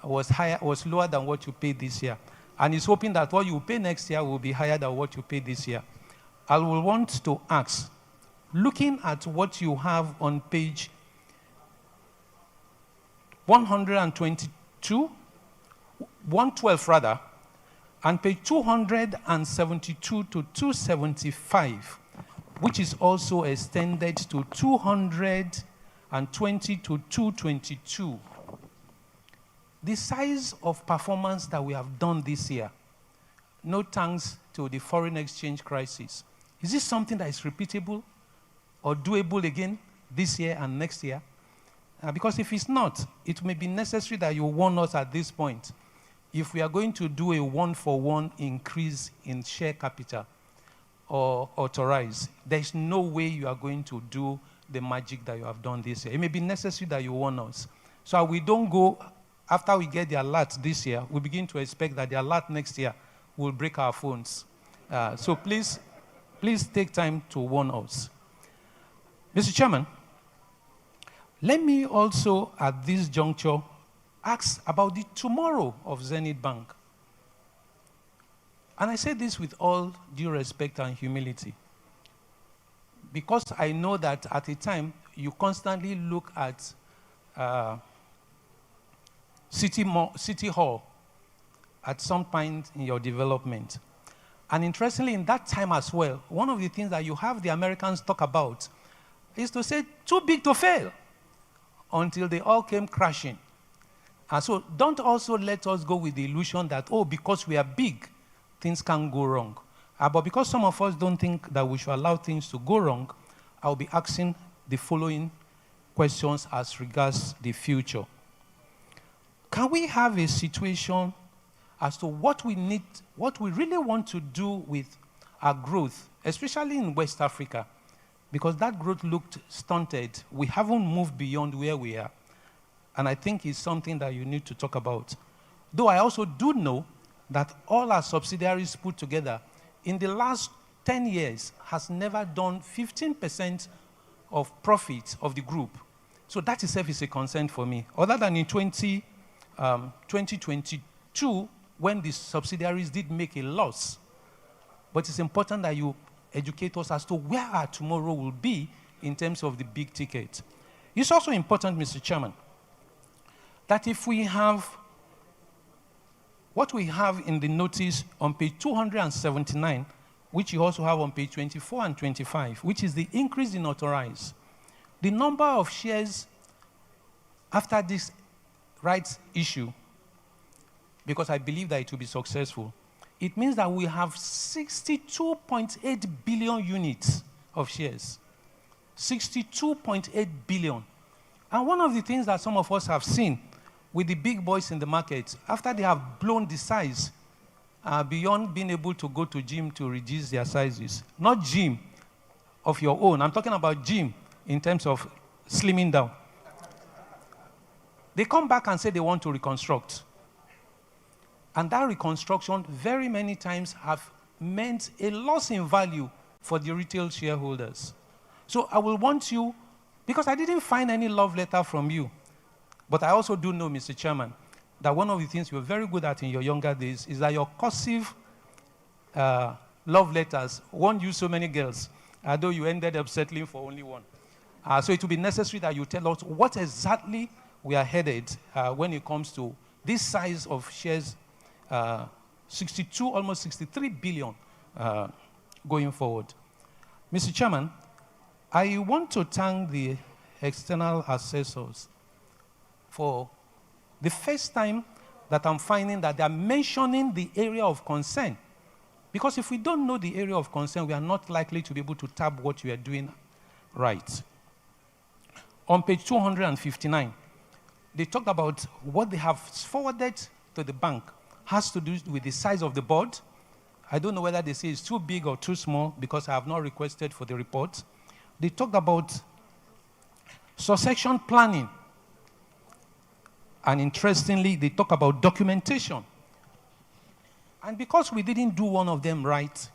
was lower than what you paid this year. And he's hoping that what you pay next year will be higher than what you paid this year. I will want to ask, looking at what you have on page 122, 112 rather, and page 272 to 275, which is also extended to 220 to 222. The size of performance that we have done this year, no thanks to the foreign exchange crisis, is this something that is repeatable or doable again this year and next year? Because if it's not, it may be necessary that you warn us at this point. If we are going to do a one-for-one increase in share capital or authorize, there's no way you are going to do the magic that you have done this year. It may be necessary that you warn us. So we don't go, after we get the alert this year, we begin to expect that the alert next year will break our phones. So please take time to warn us. Mr. Chairman, let me also, at this juncture, ask about the tomorrow of Zenith Bank. And I say this with all due respect and humility, because I know that at a time, you constantly look at City Hall at some point in your development. And interestingly, in that time as well, one of the things that you have the Americans talk about is to say, too big to fail, until they all came crashing. And so don't also let us go with the illusion that, oh, because we are big, things can go wrong. But because some of us don't think that we should allow things to go wrong, I'll be asking the following questions as regards the future. Can we have a situation as to what we need, what we really want to do with our growth, especially in West Africa? Because that growth looked stunted. We haven't moved beyond where we are. And I think it's something that you need to talk about. Though I also do know that all our subsidiaries put together in the last 10 years has never done 15% of profit of the group. So that itself is a concern for me. Other than in 2022, when the subsidiaries did make a loss. But it's important that you educate us as to where our tomorrow will be in terms of the big ticket. It's also important, Mr. Chairman, that if we have what we have in the notice on page 279, which you also have on page 24 and 25, which is the increase in authorized, the number of shares after this rights issue, because I believe that it will be successful, it means that we have 62.8 billion units of shares. 62.8 billion. And one of the things that some of us have seen with the big boys in the market, after they have blown the size beyond being able to go to gym to reduce their sizes, not gym of your own, I'm talking about gym in terms of slimming down. They come back and say they want to reconstruct. And that reconstruction very many times have meant a loss in value for the retail shareholders. So I will want you, because I didn't find any love letter from you, but I also do know, Mr. Chairman, that one of the things you were very good at in your younger days is that your cursive love letters won you so many girls, although you ended up settling for only one. So it will be necessary that you tell us what exactly we are headed when it comes to this size of shares, 62, almost 63 billion going forward. Mr. Chairman, I want to thank the external assessors for the first time that I'm finding that they're mentioning the area of concern. Because if we don't know the area of concern, we are not likely to be able to tap what we are doing right. On page 259, they talked about what they have forwarded to the bank has to do with the size of the board. I don't know whether they say it's too big or too small because I have not requested for the report. They talked about succession planning. And interestingly, they talk about documentation. And because we didn't do one of them right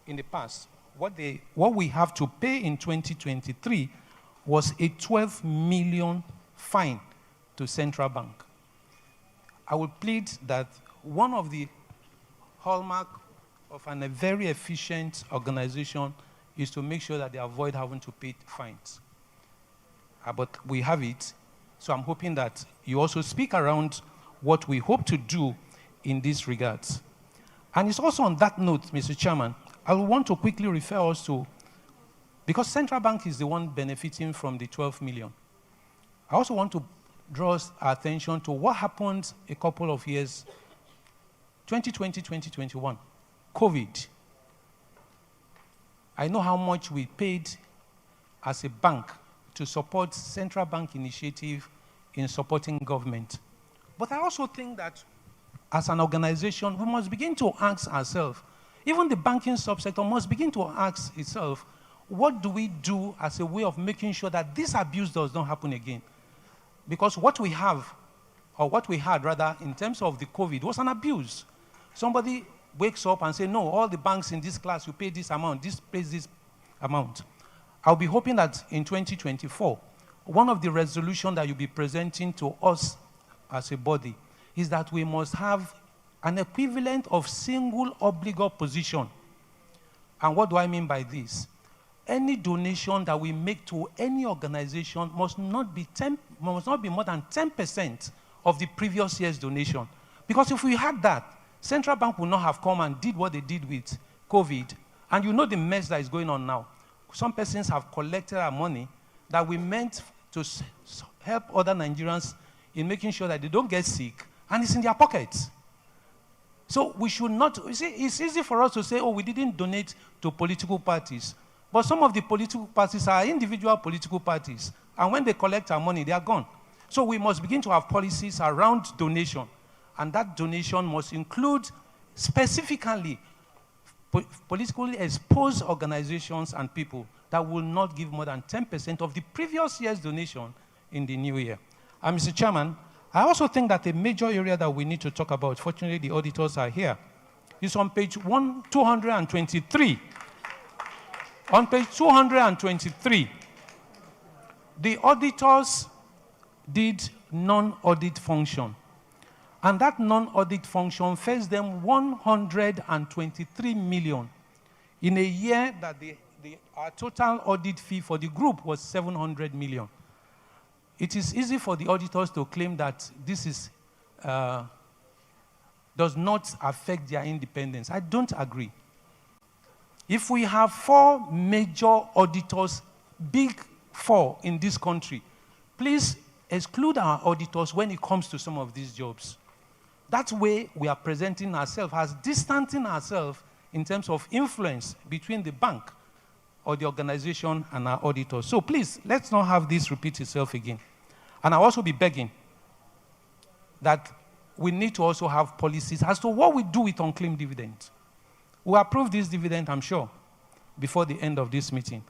in the past, what we have to pay in 2023 was a 12 million fine to Central Bank. I would plead that one of the hallmark of a very efficient organization is to make sure that they avoid having to pay fines. But we have it, so I'm hoping that you also speak around what we hope to do in these regards. And it's also on that note, Mr. Chairman, I want to quickly refer us to, because Central Bank is the one benefiting from the 12 million. I also want to draw our attention to what happened a couple of years, 2020, 2021, COVID. I know how much we paid as a bank to support Central Bank initiative in supporting government. But I also think that as an organization, we must begin to ask ourselves, even the banking subsector must begin to ask itself, what do we do as a way of making sure that this abuse does not happen again? Because what we have, or what we had rather, in terms of the COVID was an abuse. Somebody wakes up and says, no, all the banks in this class, you pay this amount, this pays this amount. I'll be hoping that in 2024, one of the resolutions that you'll be presenting to us as a body is that we must have an equivalent of single obligor position. And what do I mean by this? Any donation that we make to any organization must not be more than 10% of the previous year's donation. Because if we had that, Central Bank would not have come and did what they did with COVID. And you know the mess that is going on now. Some persons have collected our money that we meant to help other Nigerians in making sure that they don't get sick, and it's in their pockets. So we should not, you see, it's easy for us to say, oh, we didn't donate to political parties. But some of the political parties are individual political parties. And when they collect our money, they are gone. So we must begin to have policies around donation. And that donation must include specifically politically exposed organizations and people that will not give more than 10% of the previous year's donation in the new year. Mr. Chairman, I also think that a major area that we need to talk about, fortunately the auditors are here, is on page 223. On page 223, the auditors did non-audit function. And that non-audit function fetched them 123 million in a year that our total audit fee for the group was 700 million. It is easy for the auditors to claim that this does not affect their independence. I don't agree. If we have 4 major auditors, big 4 in this country, please exclude our auditors when it comes to some of these jobs. That way, we are presenting ourselves as distancing ourselves in terms of influence between the bank or the organization and our auditors. So please, let's not have this repeat itself again. And I'll also be begging that we need to also have policies as to what we do with unclaimed dividends. We'll approve this dividend, I'm sure, before the end of this meeting.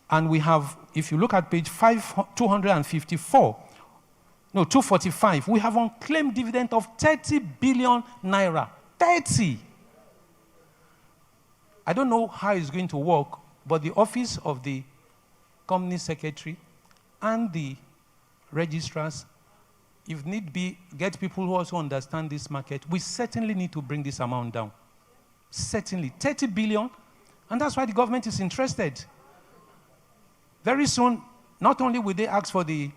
And we have, if you look at page 245, we have unclaimed dividend of 30 billion naira. 30! I don't know how it's going to work, but the office of the company secretary and the registrars, if need be, get people who also understand this market, we certainly need to bring this amount down. Certainly. 30 billion, and that's why the government is interested. Very soon, not only will they ask for the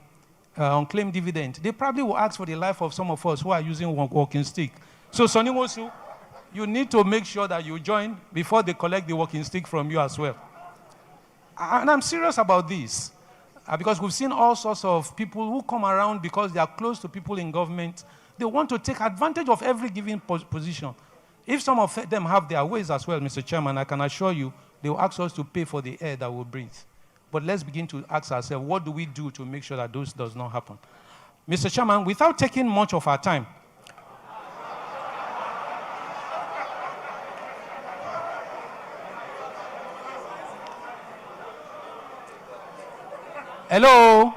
unclaimed dividend, they probably will ask for the life of some of us who are using walking stick. So, Sonny Mosu, you need to make sure that you join before they collect the walking stick from you as well. And I'm serious about this, because we've seen all sorts of people who come around because they are close to people in government. They want to take advantage of every given position. If some of them have their ways as well, Mr. Chairman, I can assure you, they will ask us to pay for the air that we breathe. But let's begin to ask ourselves, what do we do to make sure that those does not happen? Mr. Chairman, without taking much of our time, hello?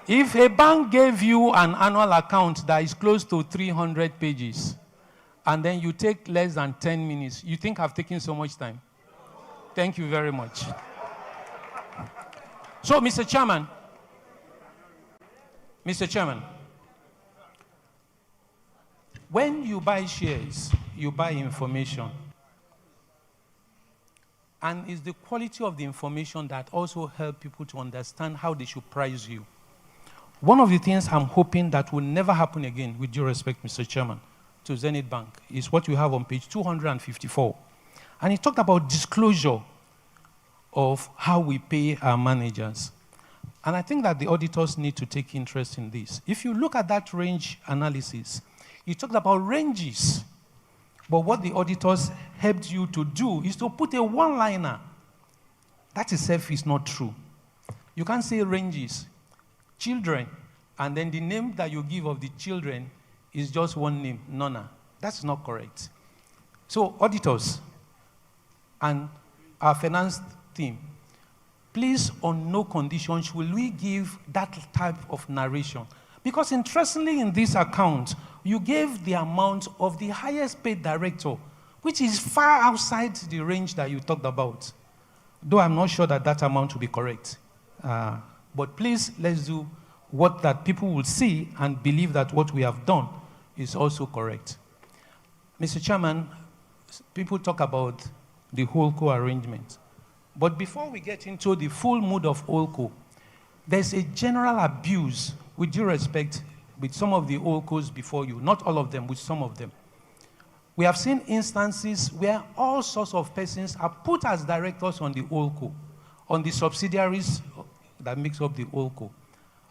If a bank gave you an annual account that is close to 300 pages, and then you take less than 10 minutes, you think I've taken so much time? Thank you very much. So, Mr. Chairman, when you buy shares, you buy information. And it's the quality of the information that also helps people to understand how they should price you. One of the things I'm hoping that will never happen again, with due respect, Mr. Chairman, to Zenith Bank, is what you have on page 254. And he talked about disclosure of how we pay our managers. And I think that the auditors need to take interest in this. If you look at that range analysis, he talked about ranges. But what the auditors helped you to do is to put a one-liner. That itself is not true. You can't say ranges, children, and then the name that you give of the children is just one name, Nona. That's not correct. So, auditors and our finance team, please, on no conditions will we give that type of narration. Because interestingly, in this account, you gave the amount of the highest paid director, which is far outside the range that you talked about. Though I'm not sure that that amount will be correct. But please, let's do what that people will see and believe that what we have done is also correct. Mr. Chairman, people talk about the HoldCo arrangement. But before we get into the full mood of HoldCo, there's a general abuse, with due respect, with some of the HoldCos before you. Not all of them, with some of them. We have seen instances where all sorts of persons are put as directors on the HoldCo, on the subsidiaries that makes up the HoldCo.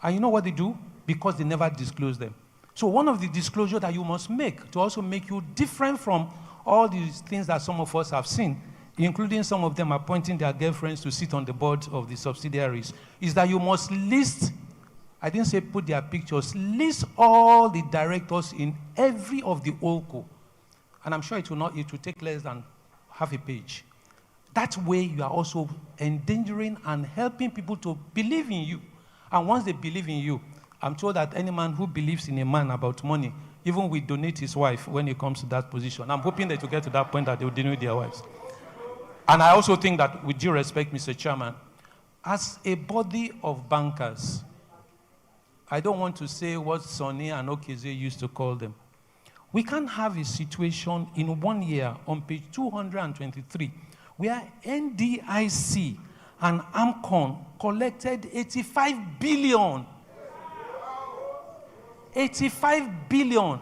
And you know what they do? Because they never disclose them. So one of the disclosures that you must make to also make you different from all these things that some of us have seen, including some of them appointing their girlfriends to sit on the board of the subsidiaries, is that you must list, I didn't say put their pictures, list all the directors in every of the HoldCo. And I'm sure it will take less than half a page. That way you are also endangering and helping people to believe in you. And once they believe in you, I'm told that any man who believes in a man about money, even will donate his wife when he comes to that position. I'm hoping that to get to that point that they will donate their wives. And I also think that, with due respect, Mr. Chairman, as a body of bankers, I don't want to say what Sonny and Okeze used to call them. We can't have a situation in 1 year on page 223 where NDIC and AMCON collected 85 billion. 85 billion.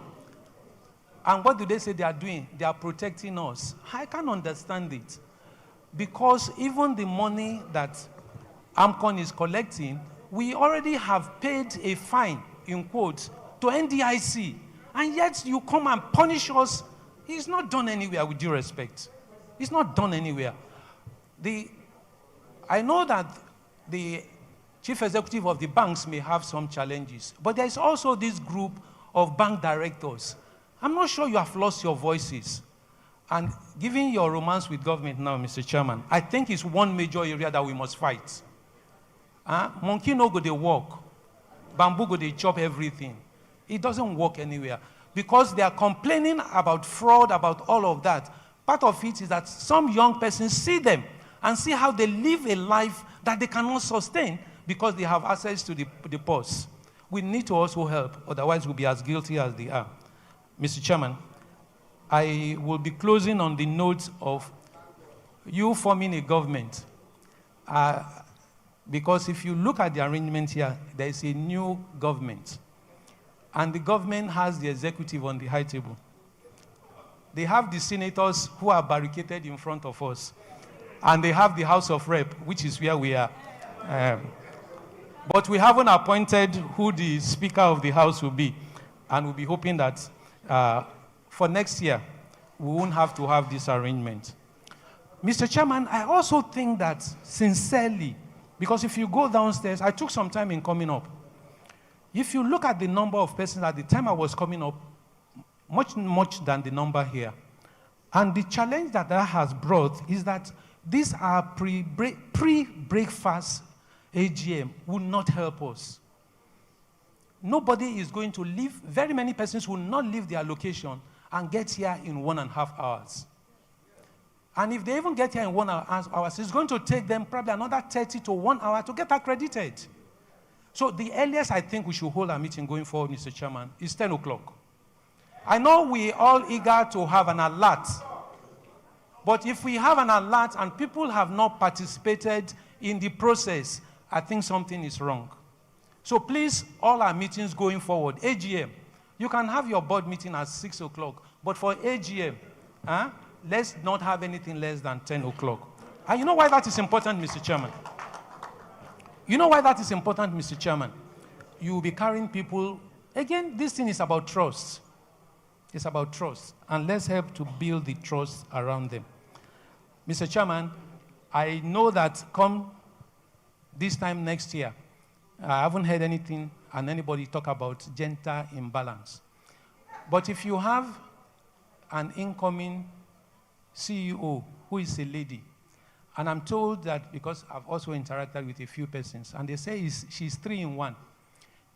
And what do they say they are doing? They are protecting us. I can't understand it. Because even the money that AMCON is collecting, we already have paid a fine, in quotes, to NDIC. And yet you come and punish us. It's not done anywhere, with due respect. It's not done anywhere. I know that the chief executive of the banks may have some challenges, but there is also this group of bank directors. I'm not sure you have lost your voices. And given your romance with government now, Mr. Chairman, I think it's one major area that we must fight. Monkey no go dey walk. Bamboo go dey chop everything. It doesn't work anywhere. Because they are complaining about fraud, about all of that. Part of it is that some young persons see them and see how they live a life that they cannot sustain because they have access to the purse. We need to also help, otherwise we'll be as guilty as they are. Mr. Chairman, I will be closing on the note of you forming a government. Because if you look at the arrangement here, there is a new government. And the government has the executive on the high table. They have the senators who are barricaded in front of us. And they have the House of Rep, which is where we are. But we haven't appointed who the Speaker of the House will be. And we'll be hoping that for next year, we won't have to have this arrangement. Mr. Chairman, I also think that sincerely, because if you go downstairs, I took some time in coming up. If you look at the number of persons at the time I was coming up, much than the number here. And the challenge that has brought is that these are pre-breakfast AGM will not help us. Nobody is going to leave, very many persons will not leave their location and get here in 1.5 hours. And if they even get here in 1.5 hours, it's going to take them probably another 30 to 1 hour to get accredited. So the earliest I think we should hold our meeting going forward, Mr. Chairman, is 10 o'clock. I know we all eager to have an alert. But if we have an alert and people have not participated in the process, I think something is wrong. So please, all our meetings going forward, AGM, you can have your board meeting at 6 o'clock, but for AGM, let's not have anything less than 10 o'clock. And you know why that is important, Mr. Chairman? You know why that is important, Mr. Chairman? You will be carrying people. Again, this thing is about trust. It's about trust. And let's help to build the trust around them. Mr. Chairman, I know that come this time next year, I haven't heard anything and anybody talk about gender imbalance. But if you have an incoming CEO who is a lady, and I'm told that because I've also interacted with a few persons, and they say she's 3 in 1.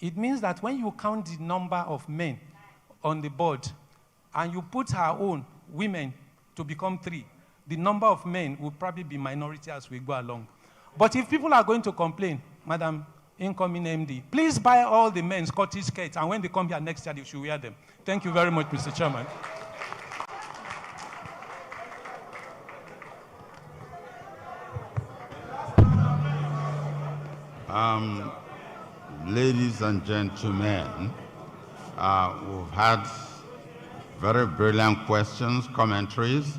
It means that when you count the number of men on the board, and you put her own women to become 3, the number of men will probably be minority as we go along. But if people are going to complain, Madam Incoming MD, please buy all the men Scottish skirts, and when they come here next year, they should wear them. Thank you very much, Mr. Chairman. Ladies and gentlemen, we've had very brilliant questions, commentaries,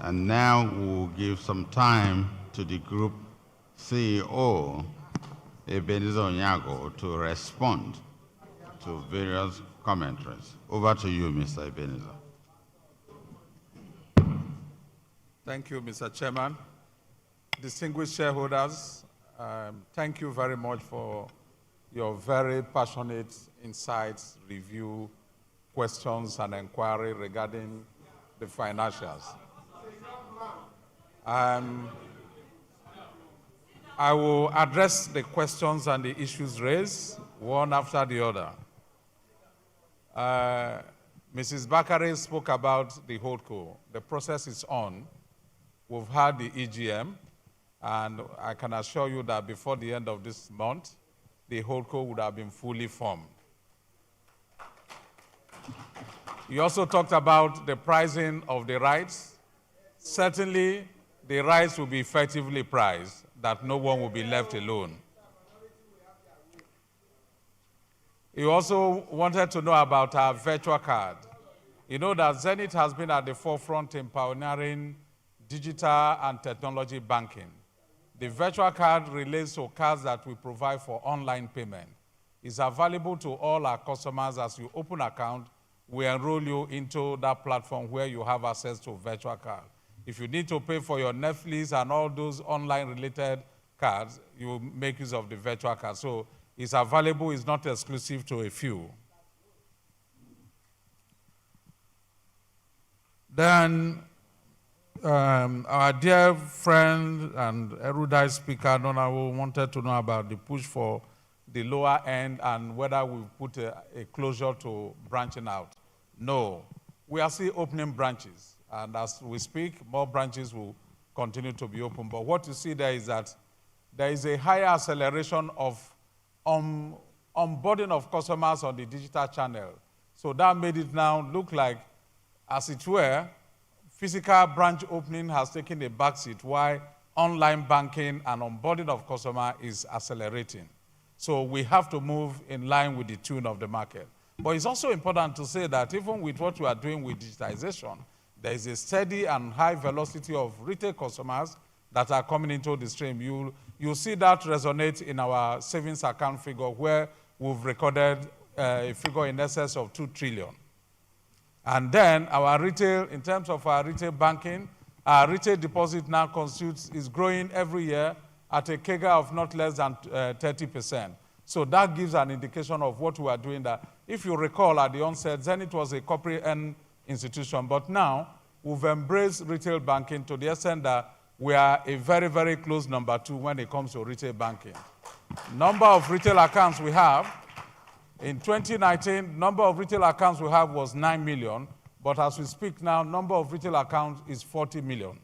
and now we'll give some time to the group CEO, Ebenezer Onyago, to respond to various commentaries. Over to you, Mr. Ebenezer. Thank you, Mr. Chairman. Distinguished shareholders, thank you very much for your very passionate insights, review, questions, and inquiry regarding the financials. I will address the questions and the issues raised one after the other. Mrs. Bakare spoke about the holdco. The process is on. We've had the EGM, and I can assure you that before the end of this month, the holdco would have been fully formed. You also talked about the pricing of the rights. Certainly, the rights will be effectively priced, that no one will be left alone. You also wanted to know about our virtual card. You know that Zenith has been at the forefront in pioneering digital and technology banking. The virtual card relates to cards that we provide for online payment. It's available to all our customers. As you open an account, we enroll you into that platform where you have access to virtual card. If you need to pay for your Netflix and all those online related cards, you make use of the virtual card. So it's available, it's not exclusive to a few. Then our dear friend and erudite speaker, Honorable, wanted to know about the push for the lower end and whether we put a closure to branching out. No, we are still opening branches. And as we speak, more branches will continue to be open. But what you see there is that there is a higher acceleration of onboarding of customers on the digital channel. So that made it now look like, as it were, physical branch opening has taken a backseat while online banking and onboarding of customer is accelerating. So we have to move in line with the tune of the market. But it's also important to say that even with what we are doing with digitization, there is a steady and high velocity of retail customers that are coming into the stream. You'll see that resonate in our savings account figure where we've recorded a figure in excess of 2 trillion. And then our retail, in terms of our retail banking, our retail deposit now is growing every year at a CAGR of not less than 30%. So that gives an indication of what we are doing. That if you recall at the onset, Zenith was a corporate-owned institution, but now we've embraced retail banking to the extent that we are a very, very close number 2 when it comes to retail banking. Number of retail accounts we have, in 2019, number of retail accounts we have was 9 million, but as we speak now, number of retail accounts is 40 million.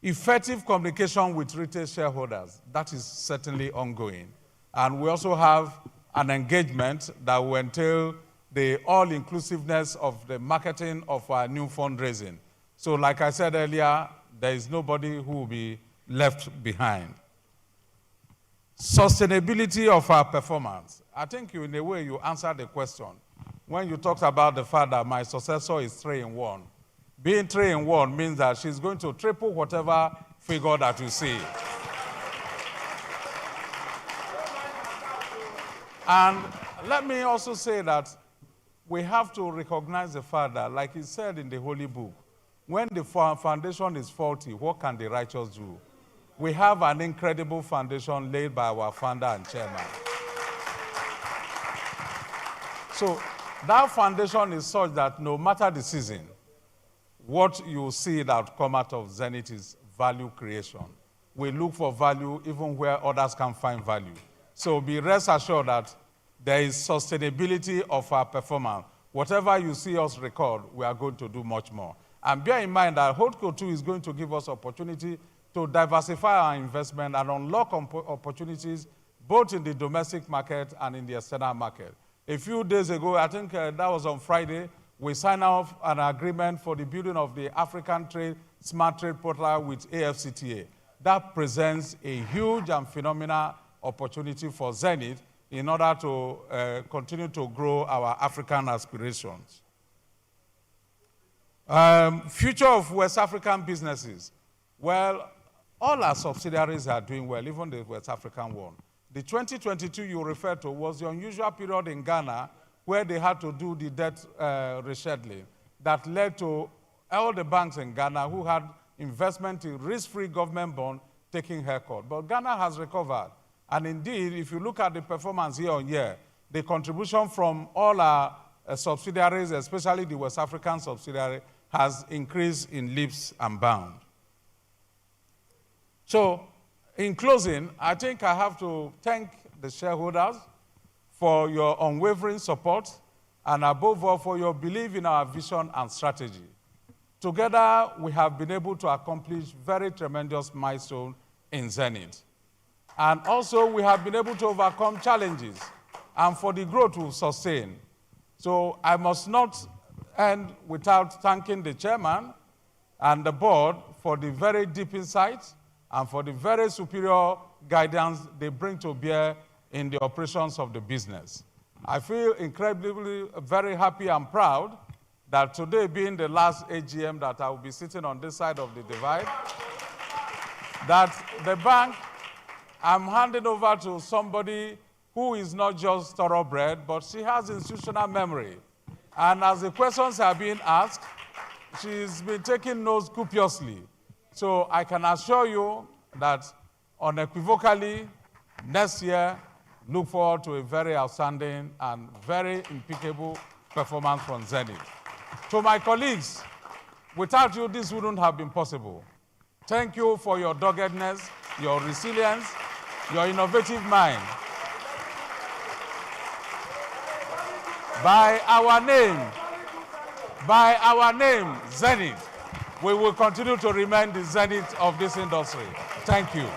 Effective communication with retail shareholders, that is certainly ongoing. And we also have an engagement that will entail the all-inclusiveness of the marketing of our new fundraising. So like I said earlier, there is nobody who will be left behind. Sustainability of our performance. I think in a way you answered the question when you talked about the fact that my successor is 3-in-1. Being 3-in-1 means that she's going to triple whatever figure that you see. And let me also say that we have to recognize the fact that, like he said in the Holy Book, when the foundation is faulty, what can the righteous do? We have an incredible foundation laid by our founder and chairman. So that foundation is such that no matter the season, what you see that come out of Zenith is value creation. We look for value even where others can find value. So be rest assured that there is sustainability of our performance. Whatever you see us record, we are going to do much more. And bear in mind that Holdco 2 is going to give us opportunity to diversify our investment and unlock opportunities both in the domestic market and in the external market. A few days ago, I think that was on Friday, we signed off an agreement for the building of the African Smart Trade Portal with AFCTA. That presents a huge and phenomenal opportunity for Zenith in order to continue to grow our African aspirations. Future of West African businesses. Well, all our subsidiaries are doing well, even the West African one. The 2022 you referred to was the unusual period in Ghana where they had to do the debt rescheduling that led to all the banks in Ghana who had investment in risk-free government bond taking haircut. But Ghana has recovered. And indeed, if you look at the performance year on year, the contribution from all our subsidiaries, especially the West African subsidiary, has increased in leaps and bounds. So In closing, I think I have to thank the shareholders for your unwavering support and above all for your belief in our vision and strategy. Together, we have been able to accomplish very tremendous milestones in Zenith. And also, we have been able to overcome challenges and for the growth we've sustained. So I must not end without thanking the chairman and the board for the very deep insights and for the very superior guidance they bring to bear in the operations of the business. I feel incredibly very happy and proud that today being the last AGM that I will be sitting on this side of the divide, that the bank, I'm handing over to somebody who is not just thoroughbred, but she has institutional memory. And as the questions are being asked, she's been taking notes copiously. So I can assure you that unequivocally, next year, look forward to a very outstanding and very impeccable performance from Zenith. To my colleagues, without you, this wouldn't have been possible. Thank you for your doggedness, your resilience, your innovative mind. By our name, Zenith, we will continue to remain the Zenith of this industry. Thank you.